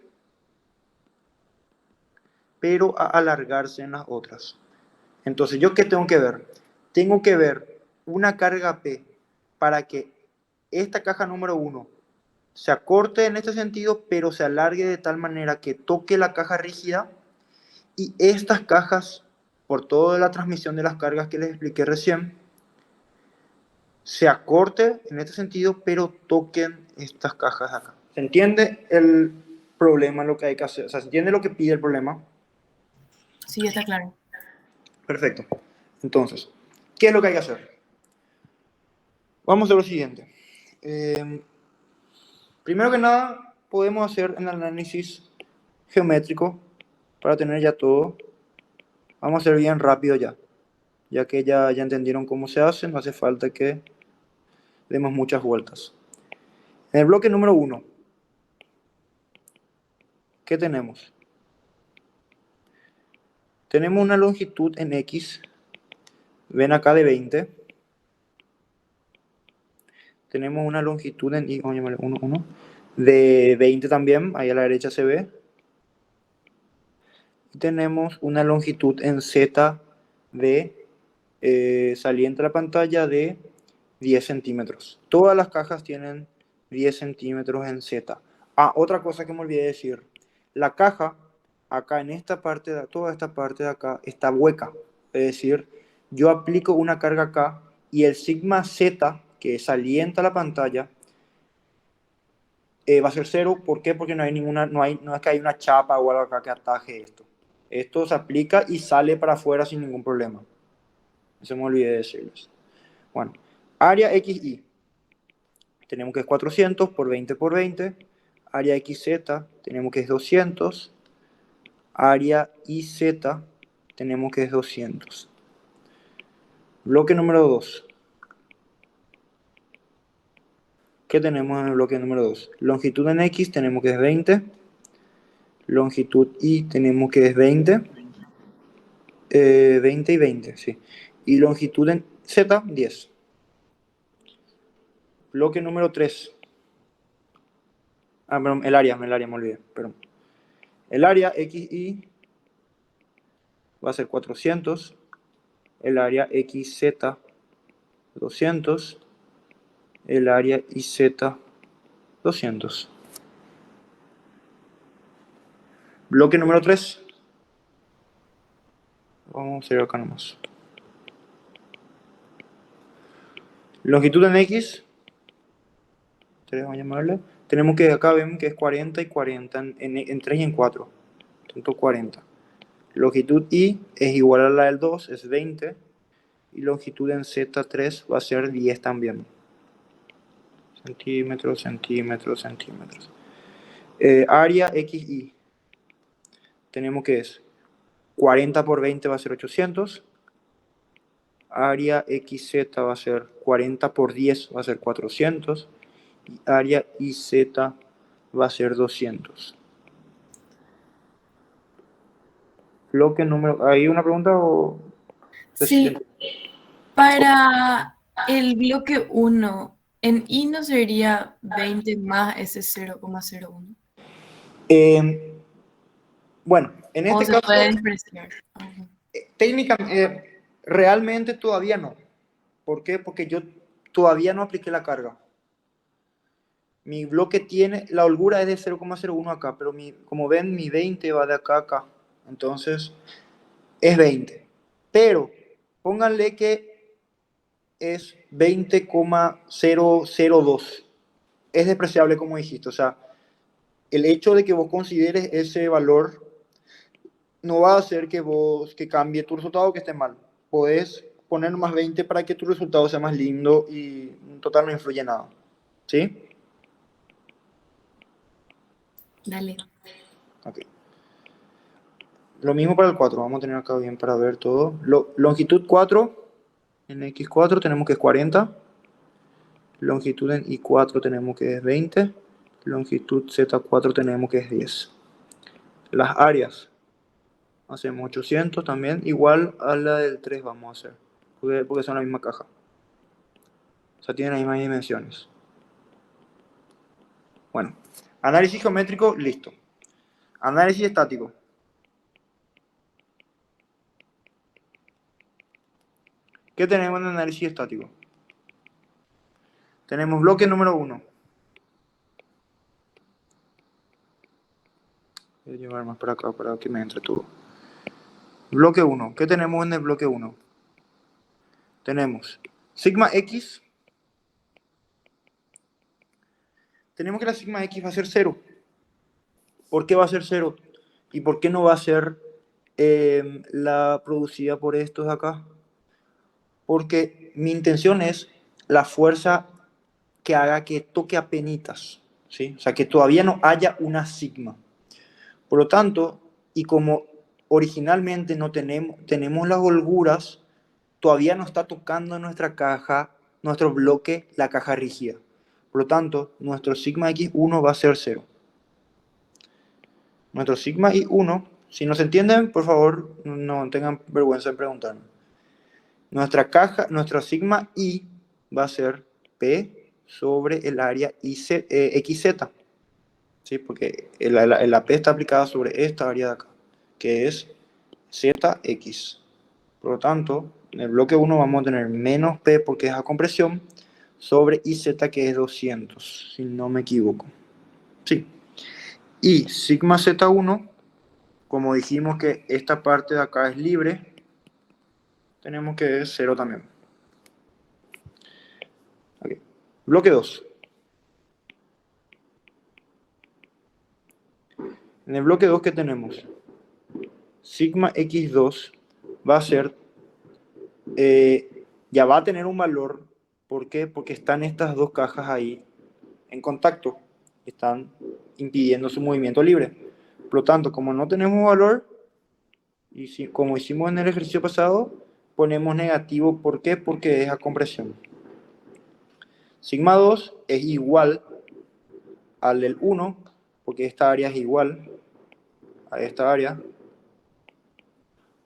pero a alargarse en las otras. Entonces, ¿yo qué tengo que ver? Tengo que ver una carga P para que esta caja número 1 se acorte en este sentido, pero se alargue de tal manera que toque la caja rígida, y estas cajas, por toda la transmisión de las cargas que les expliqué recién, se acorte en este sentido, pero toquen estas cajas de acá. ¿Se entiende el problema, lo que hay que hacer? O sea, ¿se entiende lo que pide el problema? Sí, está claro. Perfecto. Entonces, ¿qué es lo que hay que hacer? Vamos a hacer lo siguiente. Primero que nada, podemos hacer un análisis geométrico para tener ya todo. Vamos a hacer bien rápido ya que ya entendieron cómo se hace, no hace falta que demos muchas vueltas. En el bloque número 1, ¿qué tenemos? Tenemos una longitud en X, ven acá de 20. Tenemos una longitud en Y, vamos a llamarle 1, de 20 también, ahí a la derecha se ve. Y tenemos una longitud en Z de saliente a la pantalla de 10 centímetros. Todas las cajas tienen 10 centímetros en Z. Otra cosa que me olvidé decir. La caja, acá en esta parte, toda esta parte de acá, está hueca. Es decir, yo aplico una carga acá y el sigma Z, que salienta a la pantalla, va a ser 0. ¿Por qué? Porque no es que hay una chapa o algo acá que ataje esto. Esto se aplica y sale para afuera sin ningún problema. Eso me olvidé de decirles. Bueno, área XY. Tenemos que es 400 por 20 por 20. Área XZ tenemos que es 200. área IZ tenemos que es 200. Bloque número 2. ¿Qué tenemos en el bloque número 2? Longitud en X tenemos que es 20. Longitud Y tenemos que es 20. 20 y 20, sí. Y longitud en Z, 10. Bloque número 3. Ah, perdón, el área, me olvidé. Perdón. El área XY va a ser 400. El área XZ, 200. El área IZ, 200. Bloque número 3. Vamos a hacer acá nomás. Longitud en X. Vamos a llamarle. Tenemos que acá vemos que es 40 y 40 en 3 y en 4. Tanto 40. Longitud Y es igual a la del 2, es 20. Y longitud en Z3 va a ser 10 también. Centímetros, centímetros, centímetros. Área XY. Tenemos que es 40 por 20 va a ser 800. Área XZ va a ser 40 por 10 va a ser 400. Y área IZ va a ser 200. Bloque número... ¿Hay una pregunta o...? Sí, para el bloque 1, en Y no sería 20 más ese 0,01. Bueno, en O este se caso, puede despreciar. Ajá. técnicamente, realmente todavía no. ¿Por qué? Porque yo todavía no apliqué la carga. Mi bloque tiene, la holgura es de 0,01 acá, pero como ven, mi 20 va de acá a acá. Entonces, es 20. Pero, pónganle que es 20,002. Es despreciable como dijiste. O sea, el hecho de que vos consideres ese valor no va a hacer que cambie tu resultado o que esté mal. Podés poner más 20 para que tu resultado sea más lindo y en total no influye nada. ¿Sí? Dale. Ok. Lo mismo para el 4. Vamos a tener acá bien para ver todo. Longitud 4. En X4 tenemos que es 40. Longitud en Y4 tenemos que es 20. Longitud Z4 tenemos que es 10. Las áreas. Hacemos 800 también. Igual a la del 3 vamos a hacer. Porque son la misma caja. O sea, tienen las mismas dimensiones. Bueno. Análisis geométrico, listo. Análisis estático. ¿Qué tenemos en análisis estático? Tenemos bloque número 1. Voy a llevar más para acá para que me entre todo. Bloque 1. ¿Qué tenemos en el bloque 1? Tenemos sigma X. Tenemos que la sigma X va a ser 0. ¿Por qué va a ser 0? ¿Y por qué no va a ser la producida por estos de acá? Porque mi intención es la fuerza que haga que toque a penitas, ¿sí? O sea, que todavía no haya una sigma. Por lo tanto, y como originalmente no tenemos las holguras, todavía no está tocando nuestra caja, nuestro bloque, la caja rígida. Por lo tanto, nuestro sigma x1 va a ser 0. Nuestro sigma y1, si no se entienden, por favor, no tengan vergüenza en preguntarme. Nuestra sigma y va a ser P sobre el área XZ. ¿Sí? Porque la P está aplicada sobre esta área de acá, que es ZX. Por lo tanto, en el bloque 1 vamos a tener menos P porque es a compresión sobre IZ que es 200, si no me equivoco. Sí. Y sigma Z1, como dijimos que esta parte de acá es libre, tenemos que es 0 también. Okay. Bloque 2. En el bloque 2, ¿qué tenemos? Sigma X2 va a ser, ya va a tener un valor. ¿Por qué? Porque están estas dos cajas ahí en contacto. Están impidiendo su movimiento libre. Por lo tanto, como no tenemos valor, y como hicimos en el ejercicio pasado, ponemos negativo. ¿Por qué? Porque es a compresión. Sigma 2 es igual al del 1, porque esta área es igual a esta área.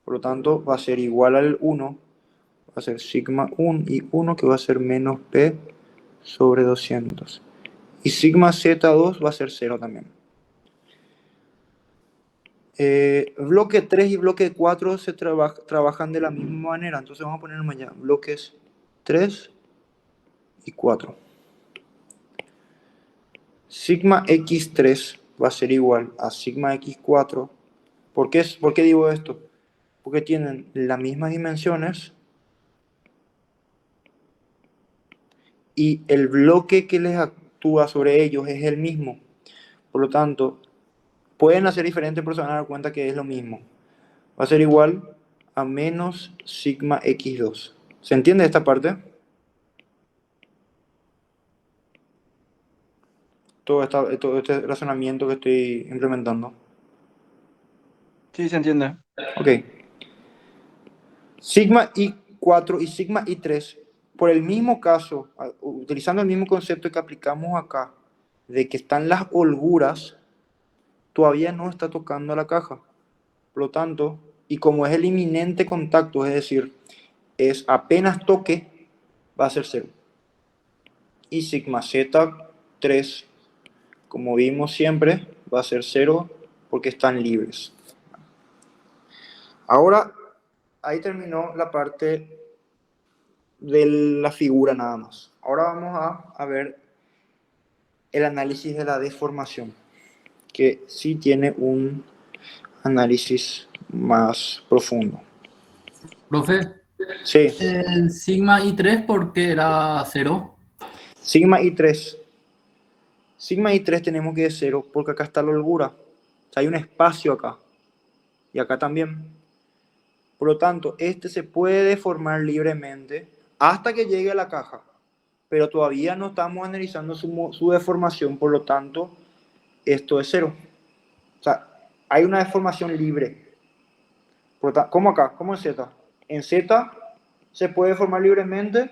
Por lo tanto, va a ser igual al 1. Va a ser sigma 1 y 1, que va a ser menos P sobre 200. Y sigma Z2 va a ser 0 también. Bloque 3 y bloque 4 se trabajan de la misma manera. Entonces vamos a poner allá bloques 3 y 4. Sigma X3 va a ser igual a sigma X4. ¿Por qué digo esto? Porque tienen las mismas dimensiones y el bloque que les actúa sobre ellos es el mismo. Por lo tanto, pueden hacer diferente, pero se van a dar cuenta que es lo mismo. Va a ser igual a menos sigma X2. ¿Se entiende esta parte? Todo este razonamiento que estoy implementando. Sí, se entiende. Ok. Sigma I4 y sigma I3, por el mismo caso, utilizando el mismo concepto que aplicamos acá, de que están las holguras, todavía no está tocando la caja. Por lo tanto, y como es el inminente contacto, es decir, es apenas toque, va a ser 0. Y sigma Z3, como vimos siempre, va a ser 0 porque están libres. Ahora, ahí terminó la parte de la figura nada más. Ahora vamos a ver el análisis de la deformación, que sí tiene un análisis más profundo. Profe, Sí, el sigma I3, ¿por qué era 0? sigma I3. Sigma I3 tenemos que es 0 porque acá está la holgura. O sea, hay un espacio acá. Y acá también. Por lo tanto, este se puede deformar libremente hasta que llegue a la caja. Pero todavía no estamos analizando su deformación, por lo tanto, esto es 0. O sea, hay una deformación libre. ¿Cómo acá? ¿Cómo en Z? En Z se puede formar libremente,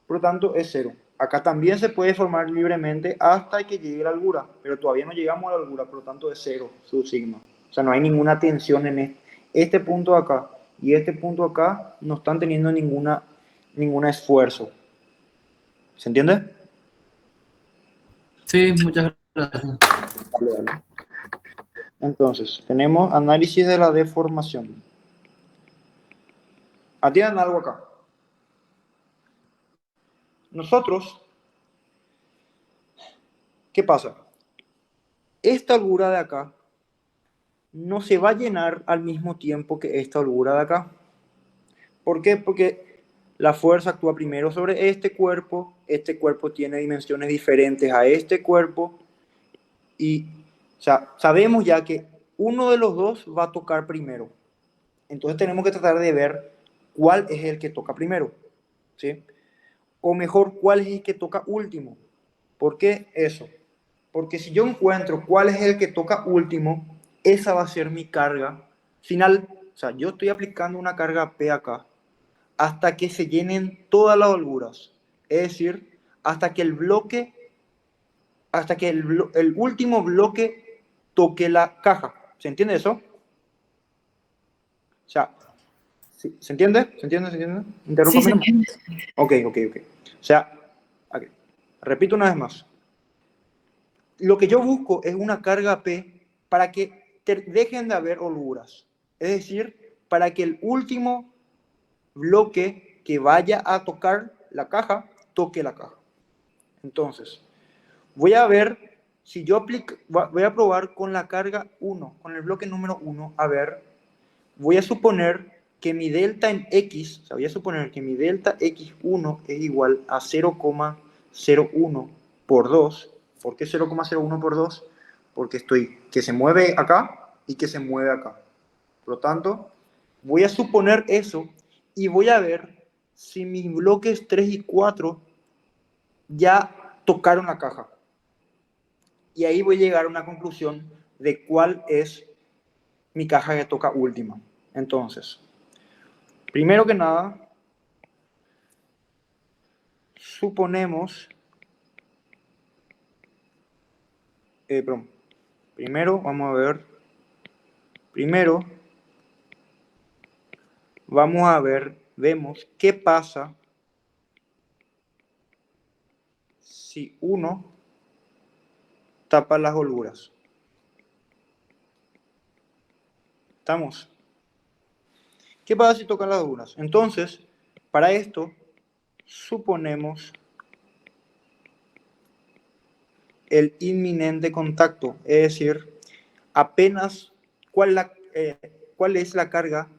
por lo tanto es 0. Acá también se puede formar libremente hasta que llegue la holgura, pero todavía no llegamos a la holgura, por lo tanto es 0 su sigma. O sea, no hay ninguna tensión en este punto de acá y este punto de acá, no están teniendo ningún esfuerzo. ¿Se entiende? Sí, muchas gracias. Dale. Entonces, tenemos análisis de la deformación. Atiendan algo acá. Nosotros, ¿qué pasa? Esta holgura de acá no se va a llenar al mismo tiempo que esta holgura de acá. ¿Por qué? Porque la fuerza actúa primero sobre este cuerpo tiene dimensiones diferentes a este cuerpo, y o sea, sabemos ya que uno de los dos va a tocar primero. Entonces tenemos que tratar de ver cuál es el que toca primero, ¿sí? O mejor, cuál es el que toca último. ¿Por qué eso? Porque si yo encuentro cuál es el que toca último, esa va a ser mi carga final. O sea, yo estoy aplicando una carga P acá hasta que se llenen todas las holguras. Es decir, hasta que el último bloque toque la caja. ¿Se entiende eso? O sea, ¿se entiende? ¿Se entiende? ¿Se entiende? Sí, se Interrúmpame. entiende. Ok. O sea, okay. Repito una vez más. Lo que yo busco es una carga P para que dejen de haber holguras. Es decir, para que el último bloque que vaya a tocar la caja, toque la caja. Entonces, voy a ver si yo voy a probar con la carga 1, con el bloque número 1. A ver, voy a suponer que mi delta en X, o sea, voy a suponer que mi delta X1 es igual a 0,01 por 2. ¿Por qué 0,01 por 2? Porque que se mueve acá y que se mueve acá. Por lo tanto, voy a suponer eso y voy a ver si mis bloques 3 y 4 ya tocaron la caja. Y ahí voy a llegar a una conclusión de cuál es mi caja que toca última. Entonces, primero que nada, suponemos, primero vamos a ver, vemos qué pasa si uno tapa las holguras. ¿Estamos? ¿Qué pasa si tocan las holguras? Entonces, para esto, suponemos el inminente contacto, es decir, apenas, ¿cuál es la carga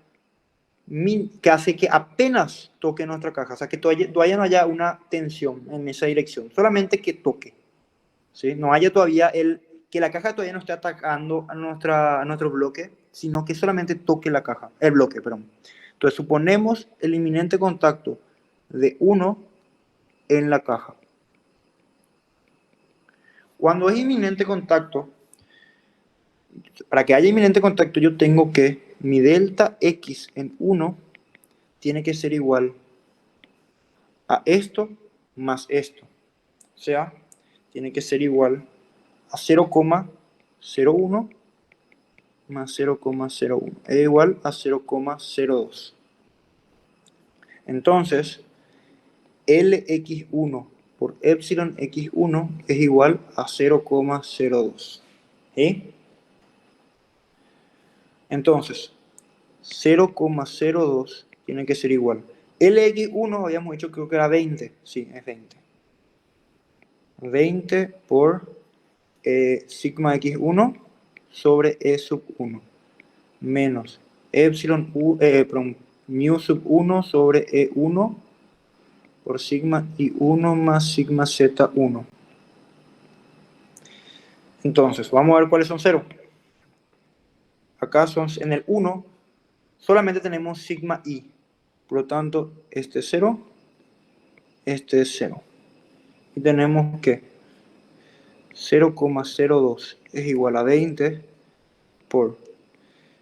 que hace que apenas toque nuestra caja? O sea, que todavía no haya una tensión en esa dirección, solamente que toque, ¿sí? No haya todavía que la caja todavía no esté atacando a nuestro bloque, sino que solamente toque el bloque, perdón. Entonces, suponemos el inminente contacto de 1 en la caja. Cuando es inminente contacto, para que haya inminente contacto, yo tengo que mi delta X en 1 tiene que ser igual a esto más esto. O sea, tiene que ser igual a 0,01 más 0,01. Es igual a 0,02. Entonces, Lx1 por epsilon x1 es igual a 0,02. ¿Sí? Entonces, 0,02 tiene que ser igual. Lx1 habíamos dicho, creo que era 20. Sí, es 20. 20 por sigma x1 sobre e sub 1 menos epsilon mu sub 1 sobre e1 por sigma i1 más sigma z1. Entonces, vamos a ver cuáles son 0. Acá son en el 1, solamente tenemos sigma i. Por lo tanto, este es 0, este es 0. Y tenemos que 0,02 es igual a 20 por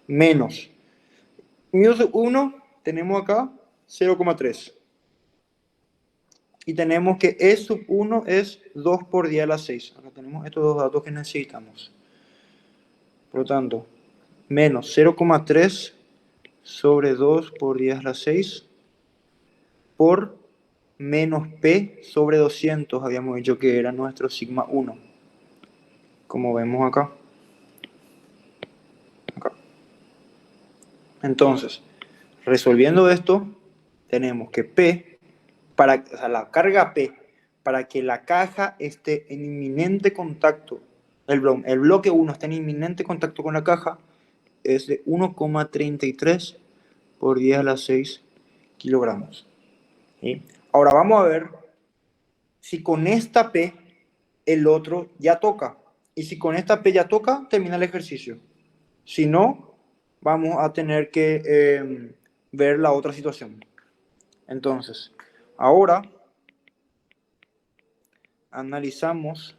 menos mu sub 1, tenemos acá 0,3. Y tenemos que e sub 1 es 2 por 10 a la 6. Acá tenemos estos dos datos que necesitamos. Por lo tanto, menos 0,3 sobre 2 por 10 a la 6 por menos P sobre 200. Habíamos dicho que era nuestro sigma 1. Como vemos acá. Entonces, resolviendo esto, tenemos que P, la carga P, para que la caja esté en inminente contacto, el bloque 1 esté en inminente contacto con la caja, es de 1,33 por 10 a la 6 kilogramos. ¿Sí? Ahora vamos a ver si con esta P el otro ya toca. Y si con esta P ya toca, termina el ejercicio. Si no, vamos a tener que ver la otra situación. Entonces, ahora analizamos.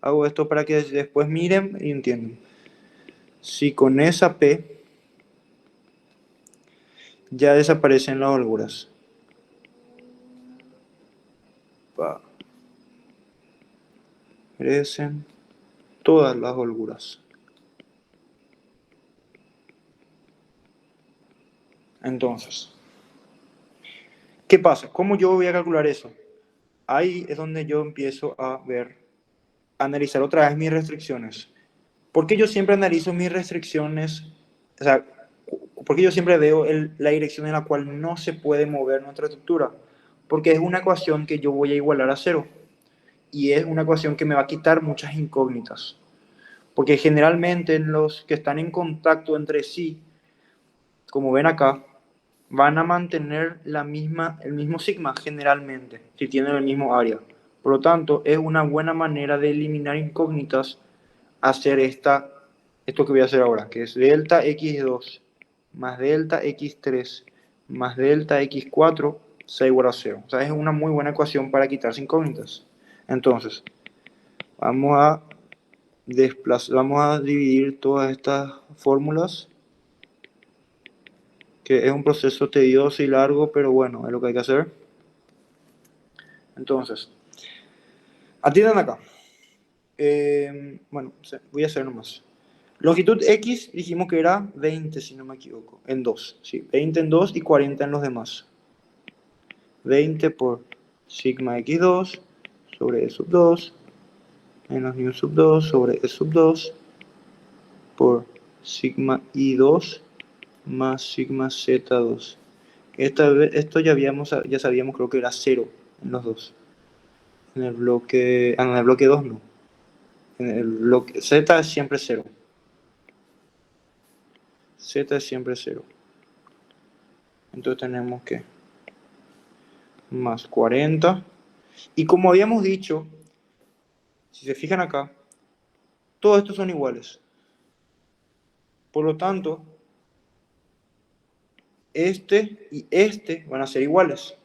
Hago esto para que después miren y entiendan. Si con esa P ya desaparecen las holguras. Crecen todas las holguras. Entonces, ¿qué pasa? ¿Cómo yo voy a calcular eso? Ahí es donde yo empiezo a analizar otra vez mis restricciones. ¿Por qué yo siempre analizo mis restricciones? O sea, ¿por qué yo siempre veo la dirección en la cual no se puede mover nuestra estructura? Porque es una ecuación que yo voy a igualar a 0. Y es una ecuación que me va a quitar muchas incógnitas. Porque generalmente los que están en contacto entre sí, como ven acá, van a mantener el mismo sigma generalmente, si tienen el mismo área. Por lo tanto, es una buena manera de eliminar incógnitas hacer esto que voy a hacer ahora, que es delta x2 más delta x3 más delta x4 sea igual a 0. O sea, es una muy buena ecuación para quitarse incógnitas. Entonces, vamos a vamos a dividir todas estas fórmulas, que es un proceso tedioso y largo, pero bueno, es lo que hay que hacer. Entonces, atiendan acá. Bueno, voy a hacer nomás. Longitud X dijimos que era 20, si no me equivoco, en 2. Sí, 20 en 2 y 40 en los demás. 20 por sigma X2 sobre E sub 2 menos mu sub 2 sobre E sub 2 por sigma I2 más sigma Z2. Esto ya sabíamos, creo que era 0 en los dos. En el bloque 2 no. En el bloque Z es siempre 0. Z es siempre 0. Entonces tenemos que más 40. Y como habíamos dicho, si se fijan acá, todos estos son iguales. Por lo tanto, este y este van a ser iguales.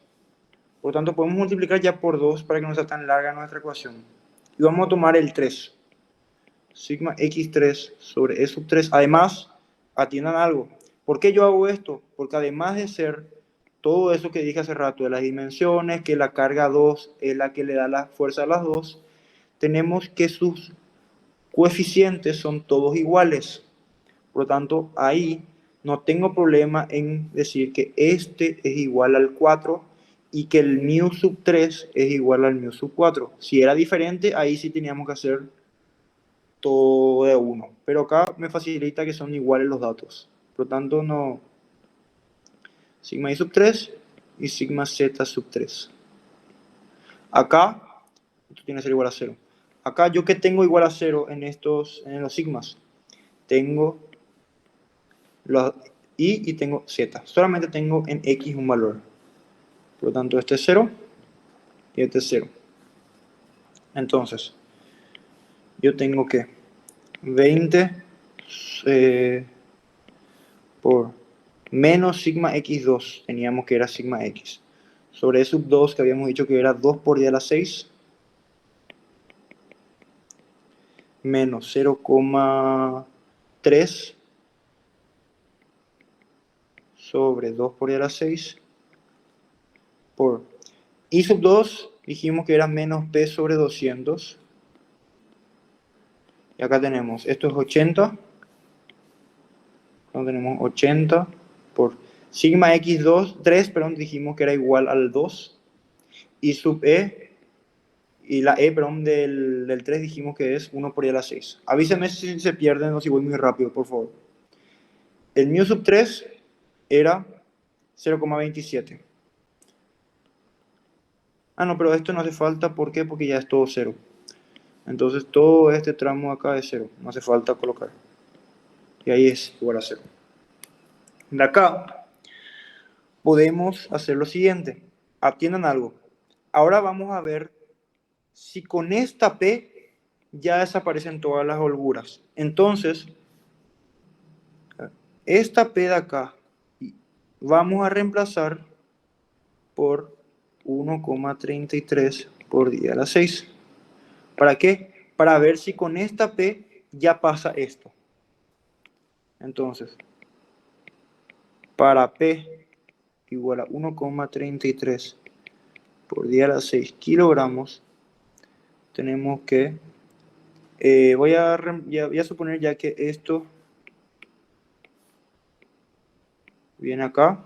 Por lo tanto, podemos multiplicar ya por 2 para que no sea tan larga nuestra ecuación. Y vamos a tomar el 3. Sigma X3 sobre E sub 3. Además, atiendan algo. ¿Por qué yo hago esto? Porque además de ser todo eso que dije hace rato, de las dimensiones, que la carga 2 es la que le da la fuerza a las dos, tenemos que sus coeficientes son todos iguales. Por lo tanto, ahí no tengo problema en decir que este es igual al 4 y que el mu sub 3 es igual al mu sub 4. Si era diferente, ahí sí teníamos que hacer todo de 1. Pero acá me facilita que son iguales los datos. Por lo tanto, no. Sigma I sub 3 y sigma Z sub 3. Acá, esto tiene que ser igual a 0. Acá, ¿yo qué tengo igual a 0 en los sigmas? Tengo los I y tengo Z. Solamente tengo en X un valor. Por lo tanto, este es 0 y este es 0. Entonces, yo tengo que 20 por menos sigma X2, teníamos que era sigma X, sobre E sub 2, que habíamos dicho que era 2 por 10 a la 6, menos 0,3 sobre 2 por 10 a la 6 por I sub 2, dijimos que era menos P sobre 200. Y acá tenemos, esto es 80. Entonces tenemos 80 por sigma X2, 3, perdón, dijimos que era igual al 2. Y sub E, y la E, perdón, del 3 dijimos que es 1 por I a la 6. Avísenme si se pierden o si voy muy rápido, por favor. El mu sub 3 era 0,27. Ah, no, pero esto no hace falta, ¿por qué? Porque ya es todo 0. Entonces todo este tramo acá es 0, no hace falta colocar. Y ahí es igual a 0. De acá podemos hacer lo siguiente. Atiendan algo. Ahora vamos a ver si con esta P ya desaparecen todas las holguras. Entonces, esta P de acá vamos a reemplazar por 1,33 por 10 a la 6. ¿Para qué? Para ver si con esta P ya pasa esto. Entonces, para P igual a 1,33 por 10 a la 6 kilogramos, tenemos que, voy a suponer ya que esto viene acá,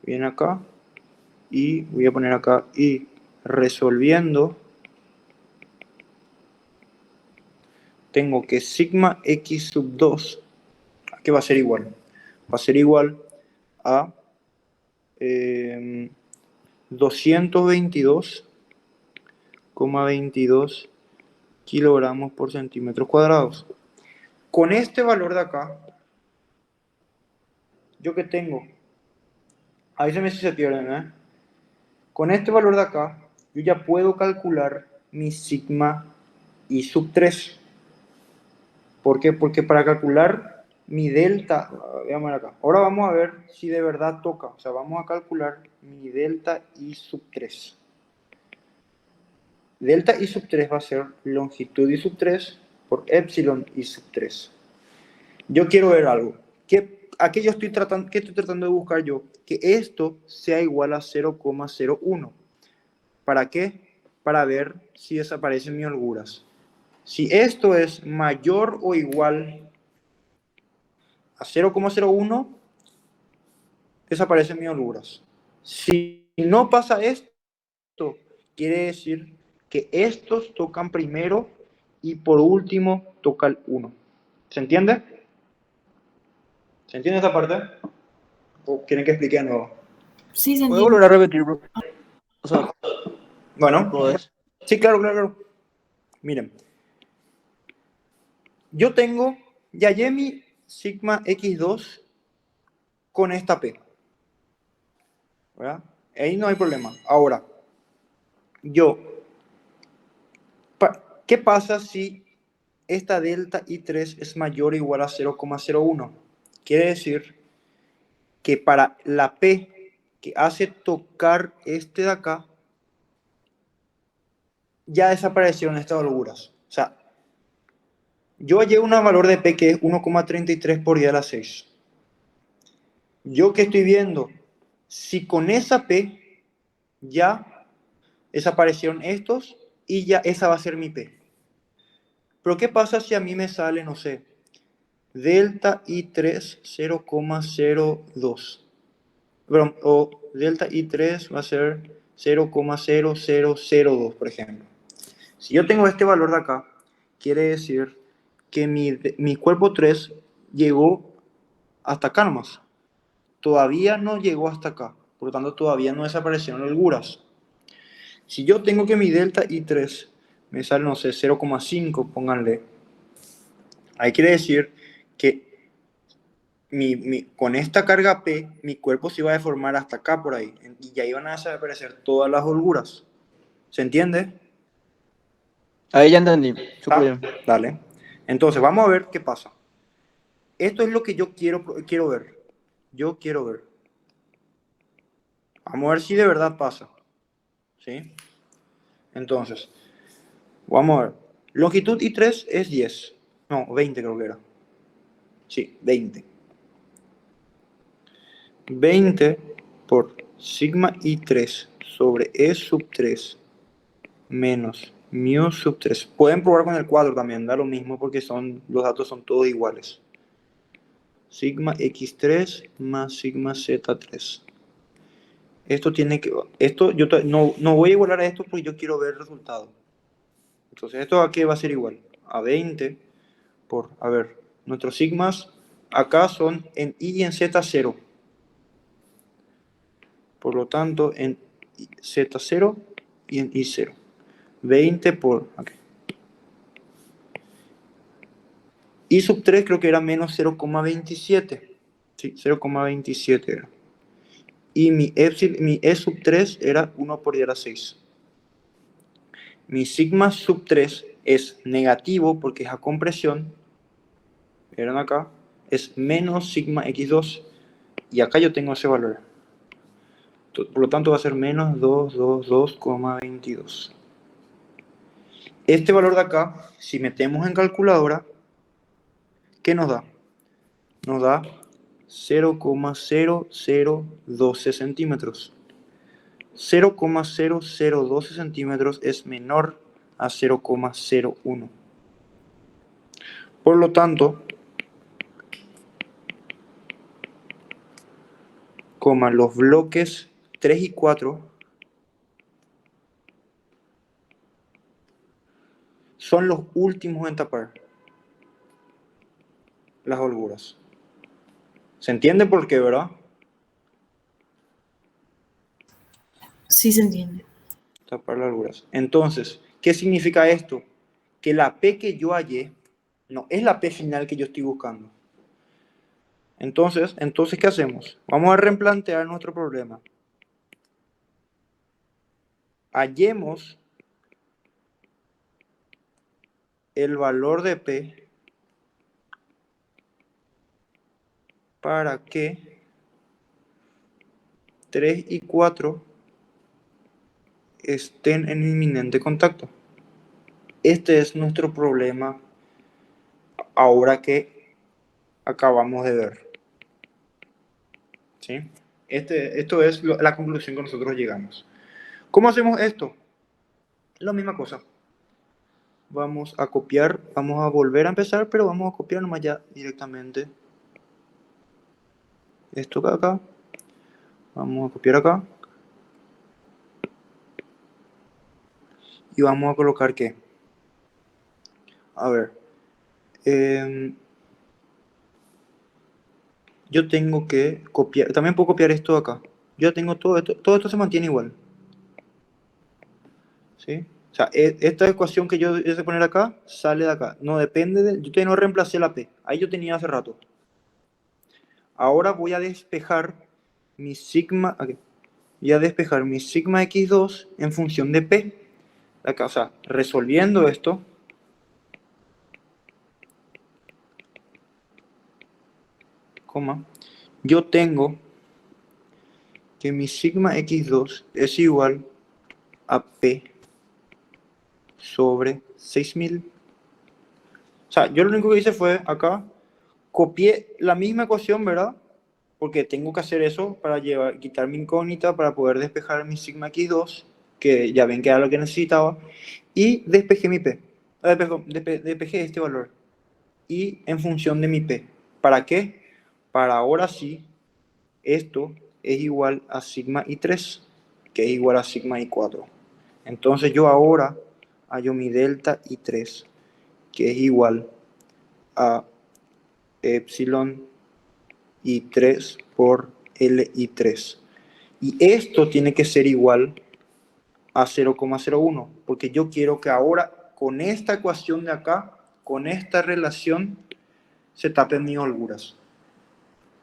viene acá, y voy a poner acá, y resolviendo, tengo que sigma X sub 2, que va a ser igual a 222,22 kilogramos por centímetros cuadrados. Con este valor de acá, ¿yo qué tengo? Avísame si se pierden, ¿eh? Con este valor de acá, yo ya puedo calcular mi sigma I sub 3. ¿Por qué? Porque para calcular mi delta, veamos acá. Ahora vamos a ver si de verdad toca. O sea, vamos a calcular mi delta I sub 3. delta I sub 3 va a ser longitud I sub 3 por epsilon I sub 3. Yo quiero ver algo. ¿Qué estoy tratando de buscar yo? Que esto sea igual a 0,01. ¿Para qué? Para ver si desaparecen mis holguras. Si esto es mayor o igual a 0,01, desaparecen mis holguras. Si no pasa esto, quiere decir que estos tocan primero y por último toca el 1. ¿Se entiende? ¿Se entiende esta parte? ¿O quieren que explique de nuevo? Sí, se ¿Puedes entiende. volver a repetir, bro? O sea, Bueno, ¿podés? sí, claro. Miren, yo ya hallé mi sigma x2 con esta p, ¿verdad? Ahí no hay problema. Ahora, ¿qué pasa si esta delta I3 es mayor o igual a 0,01? Quiere decir que para la P que hace tocar este de acá, ya desaparecieron estas holguras. O sea, yo hallé un valor de P que es 1,33 por 10 a la 6. Yo que estoy viendo, si con esa P ya desaparecieron estos y ya esa va a ser mi P. Pero ¿qué pasa si a mí me sale, no sé, delta I3 0,02? O delta I3 va a ser 0,0002, por ejemplo. Si yo tengo este valor de acá, quiere decir que mi cuerpo 3 llegó hasta acá nomás. Todavía no llegó hasta acá. Por lo tanto, todavía no desaparecieron holguras. Si yo tengo que mi delta I3 me sale, no sé, 0,5, pónganle. Ahí quiere decir que con esta carga P, mi cuerpo se iba a deformar hasta acá por ahí. Y ya iban a desaparecer todas las holguras. ¿Se entiende? Ahí ya entendí. Súper ¿Ah? bien. Dale. Entonces, vamos a ver qué pasa. Esto es lo que yo quiero ver. Yo quiero ver. Vamos a ver si de verdad pasa. ¿Sí? Entonces, vamos a ver. Longitud I3 es 10. No, 20 creo que era. Sí, 20. 20 por sigma I3 sobre E sub 3 menos mu sub 3. Pueden probar con el cuadro también, da lo mismo porque los datos son todos iguales. Sigma X3 más sigma Z3. Yo no voy a igualar a esto porque yo quiero ver el resultado. Entonces, esto aquí va a ser igual a 20 por, a ver, nuestros sigmas acá son en I y en Z 0. Por lo tanto, en Z0 y en I0. 20 por, okay. I sub 3 creo que era menos 0,27. Sí, 0,27 era. Y mi E sub 3 era 1 por 10 a la 6. Mi sigma sub 3 es negativo porque es a compresión. Vieron acá. Es menos sigma x2. Y acá yo tengo ese valor. Por lo tanto va a ser menos 222,22. Este valor de acá, si metemos en calculadora, ¿qué nos da? Nos da 0,0012 centímetros. 0,0012 centímetros es menor a 0,01. Por lo tanto, los bloques 3 y 4 son los últimos en tapar las holguras. ¿Se entiende por qué, verdad? Sí, se entiende. Tapar las holguras. Entonces, ¿qué significa esto? Que la P que yo hallé no es la P final que yo estoy buscando. Entonces, ¿qué hacemos? Vamos a replantear nuestro problema. Hallemos el valor de P para que 3 y 4 estén en inminente contacto. Este es nuestro problema ahora que acabamos de ver. ¿Sí? Esto es la conclusión que nosotros llegamos. ¿Cómo hacemos esto? La misma cosa. Vamos a copiar, vamos a volver a empezar, pero vamos a copiar nomás ya directamente esto acá. Vamos a copiar acá. Y vamos a colocar ¿qué? A ver. Yo tengo que copiar, también puedo copiar esto de acá. Yo tengo todo esto se mantiene igual. ¿Sí? O sea, esta ecuación que yo voy a poner acá, sale de acá. No depende de, yo todavía no reemplacé la P. Ahí yo tenía hace rato. Ahora voy a despejar mi sigma, aquí. Voy a despejar mi sigma x2 en función de P. Acá, o sea, resolviendo esto, coma, yo tengo que mi sigma x2 es igual a P sobre 6000. O sea, yo lo único que hice fue acá, copié la misma ecuación, ¿verdad? Porque tengo que hacer eso para quitar mi incógnita, para poder despejar mi sigma x2, que ya ven que era lo que necesitaba, y despejé mi P. Despejé este valor. Y en función de mi P. ¿Para qué? Para ahora sí, esto es igual a sigma i3, que es igual a sigma i4. Entonces yo ahora hallo mi delta i3, que es igual a epsilon i3 por li3. Y esto tiene que ser igual a 0,01, porque yo quiero que ahora con esta ecuación de acá, con esta relación, se tapen mis holguras.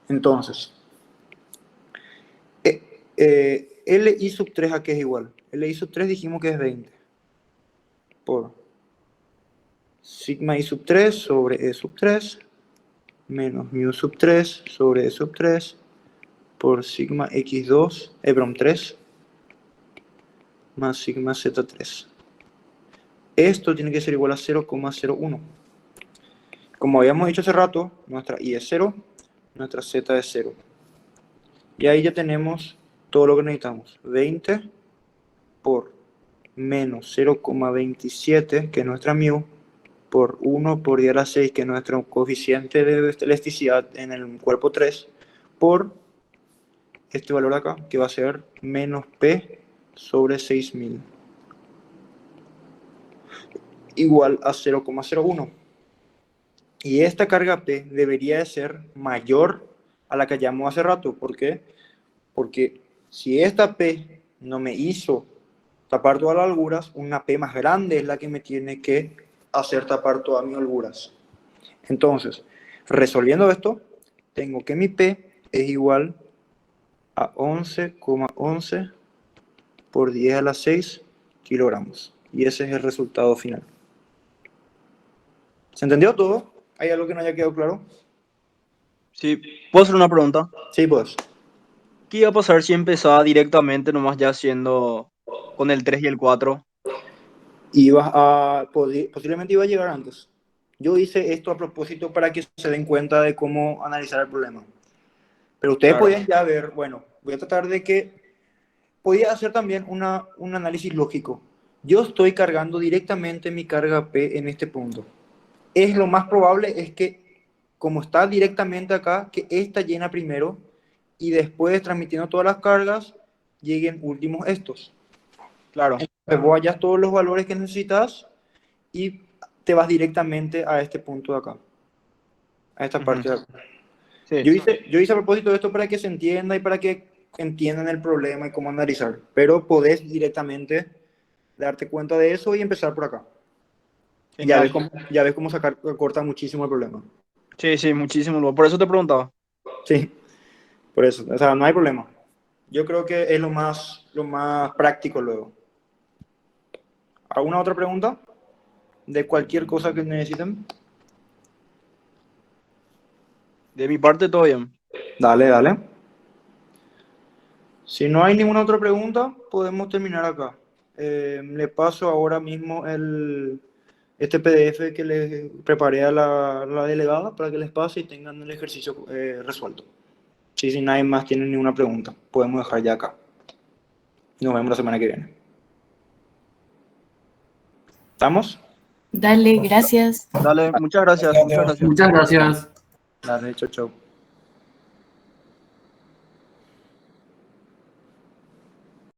Entonces, Li sub 3 a qué es igual. Li sub 3 dijimos que es 20 por sigma i sub 3 sobre e sub 3 menos mu sub 3 sobre e sub 3 por sigma x2, 3 más sigma z3. Esto tiene que ser igual a 0,01. Como habíamos dicho hace rato, nuestra i es 0, nuestra z es 0. Y ahí ya tenemos todo lo que necesitamos. 20 por menos 0,27, que es nuestra mu, por 1 por 10 a la 6, que es nuestro coeficiente de elasticidad en el cuerpo 3, por este valor acá, que va a ser menos P sobre 6000, igual a 0,01. Y esta carga P debería de ser mayor a la que hallamos hace rato. ¿Por qué? Porque si esta P no me hizo tapar todas las holguras, una P más grande es la que me tiene que hacer tapar todas mis holguras. Entonces, resolviendo esto, tengo que mi P es igual a 11,11 por 10 a la 6 kilogramos. Y ese es el resultado final. ¿Se entendió todo? ¿Hay algo que no haya quedado claro? Sí, ¿puedo hacer una pregunta? Sí, pues. ¿Qué iba a pasar si empezaba directamente nomás ya haciendo con el 3 y el 4? Posiblemente iba a llegar antes. Yo hice esto a propósito para que se den cuenta de cómo analizar el problema. Pero ustedes Claro. podían ya ver, bueno, voy a tratar de que podía hacer también un análisis lógico. Yo estoy cargando directamente mi carga P en este punto. Es lo más probable es que, como está directamente acá, que esta llena primero y después transmitiendo todas las cargas, lleguen últimos estos. Claro. Entonces vos hallas todos los valores que necesitas y te vas directamente a este punto de acá, a esta parte de acá. Sí. Yo hice a propósito de esto para que se entienda y para que entiendan el problema y cómo analizar, pero podés directamente darte cuenta de eso y empezar por acá. Genial. Ya ves cómo corta muchísimo el problema. Sí, sí, muchísimo. Por eso te preguntaba. Sí, por eso, o sea, no hay problema. Yo creo que es lo más práctico luego. ¿Alguna otra pregunta? De cualquier cosa que necesiten. De mi parte, todo bien. Dale, dale. Si no hay ninguna otra pregunta, podemos terminar acá. le paso ahora mismo este PDF que les preparé a la delegada para que les pase y tengan el ejercicio resuelto. Sí, si nadie más tiene ninguna pregunta, podemos dejar ya acá. Nos vemos la semana que viene. ¿Estamos? Dale, gracias. Dale, muchas gracias, muchas gracias. Muchas gracias. Dale, chau, chau.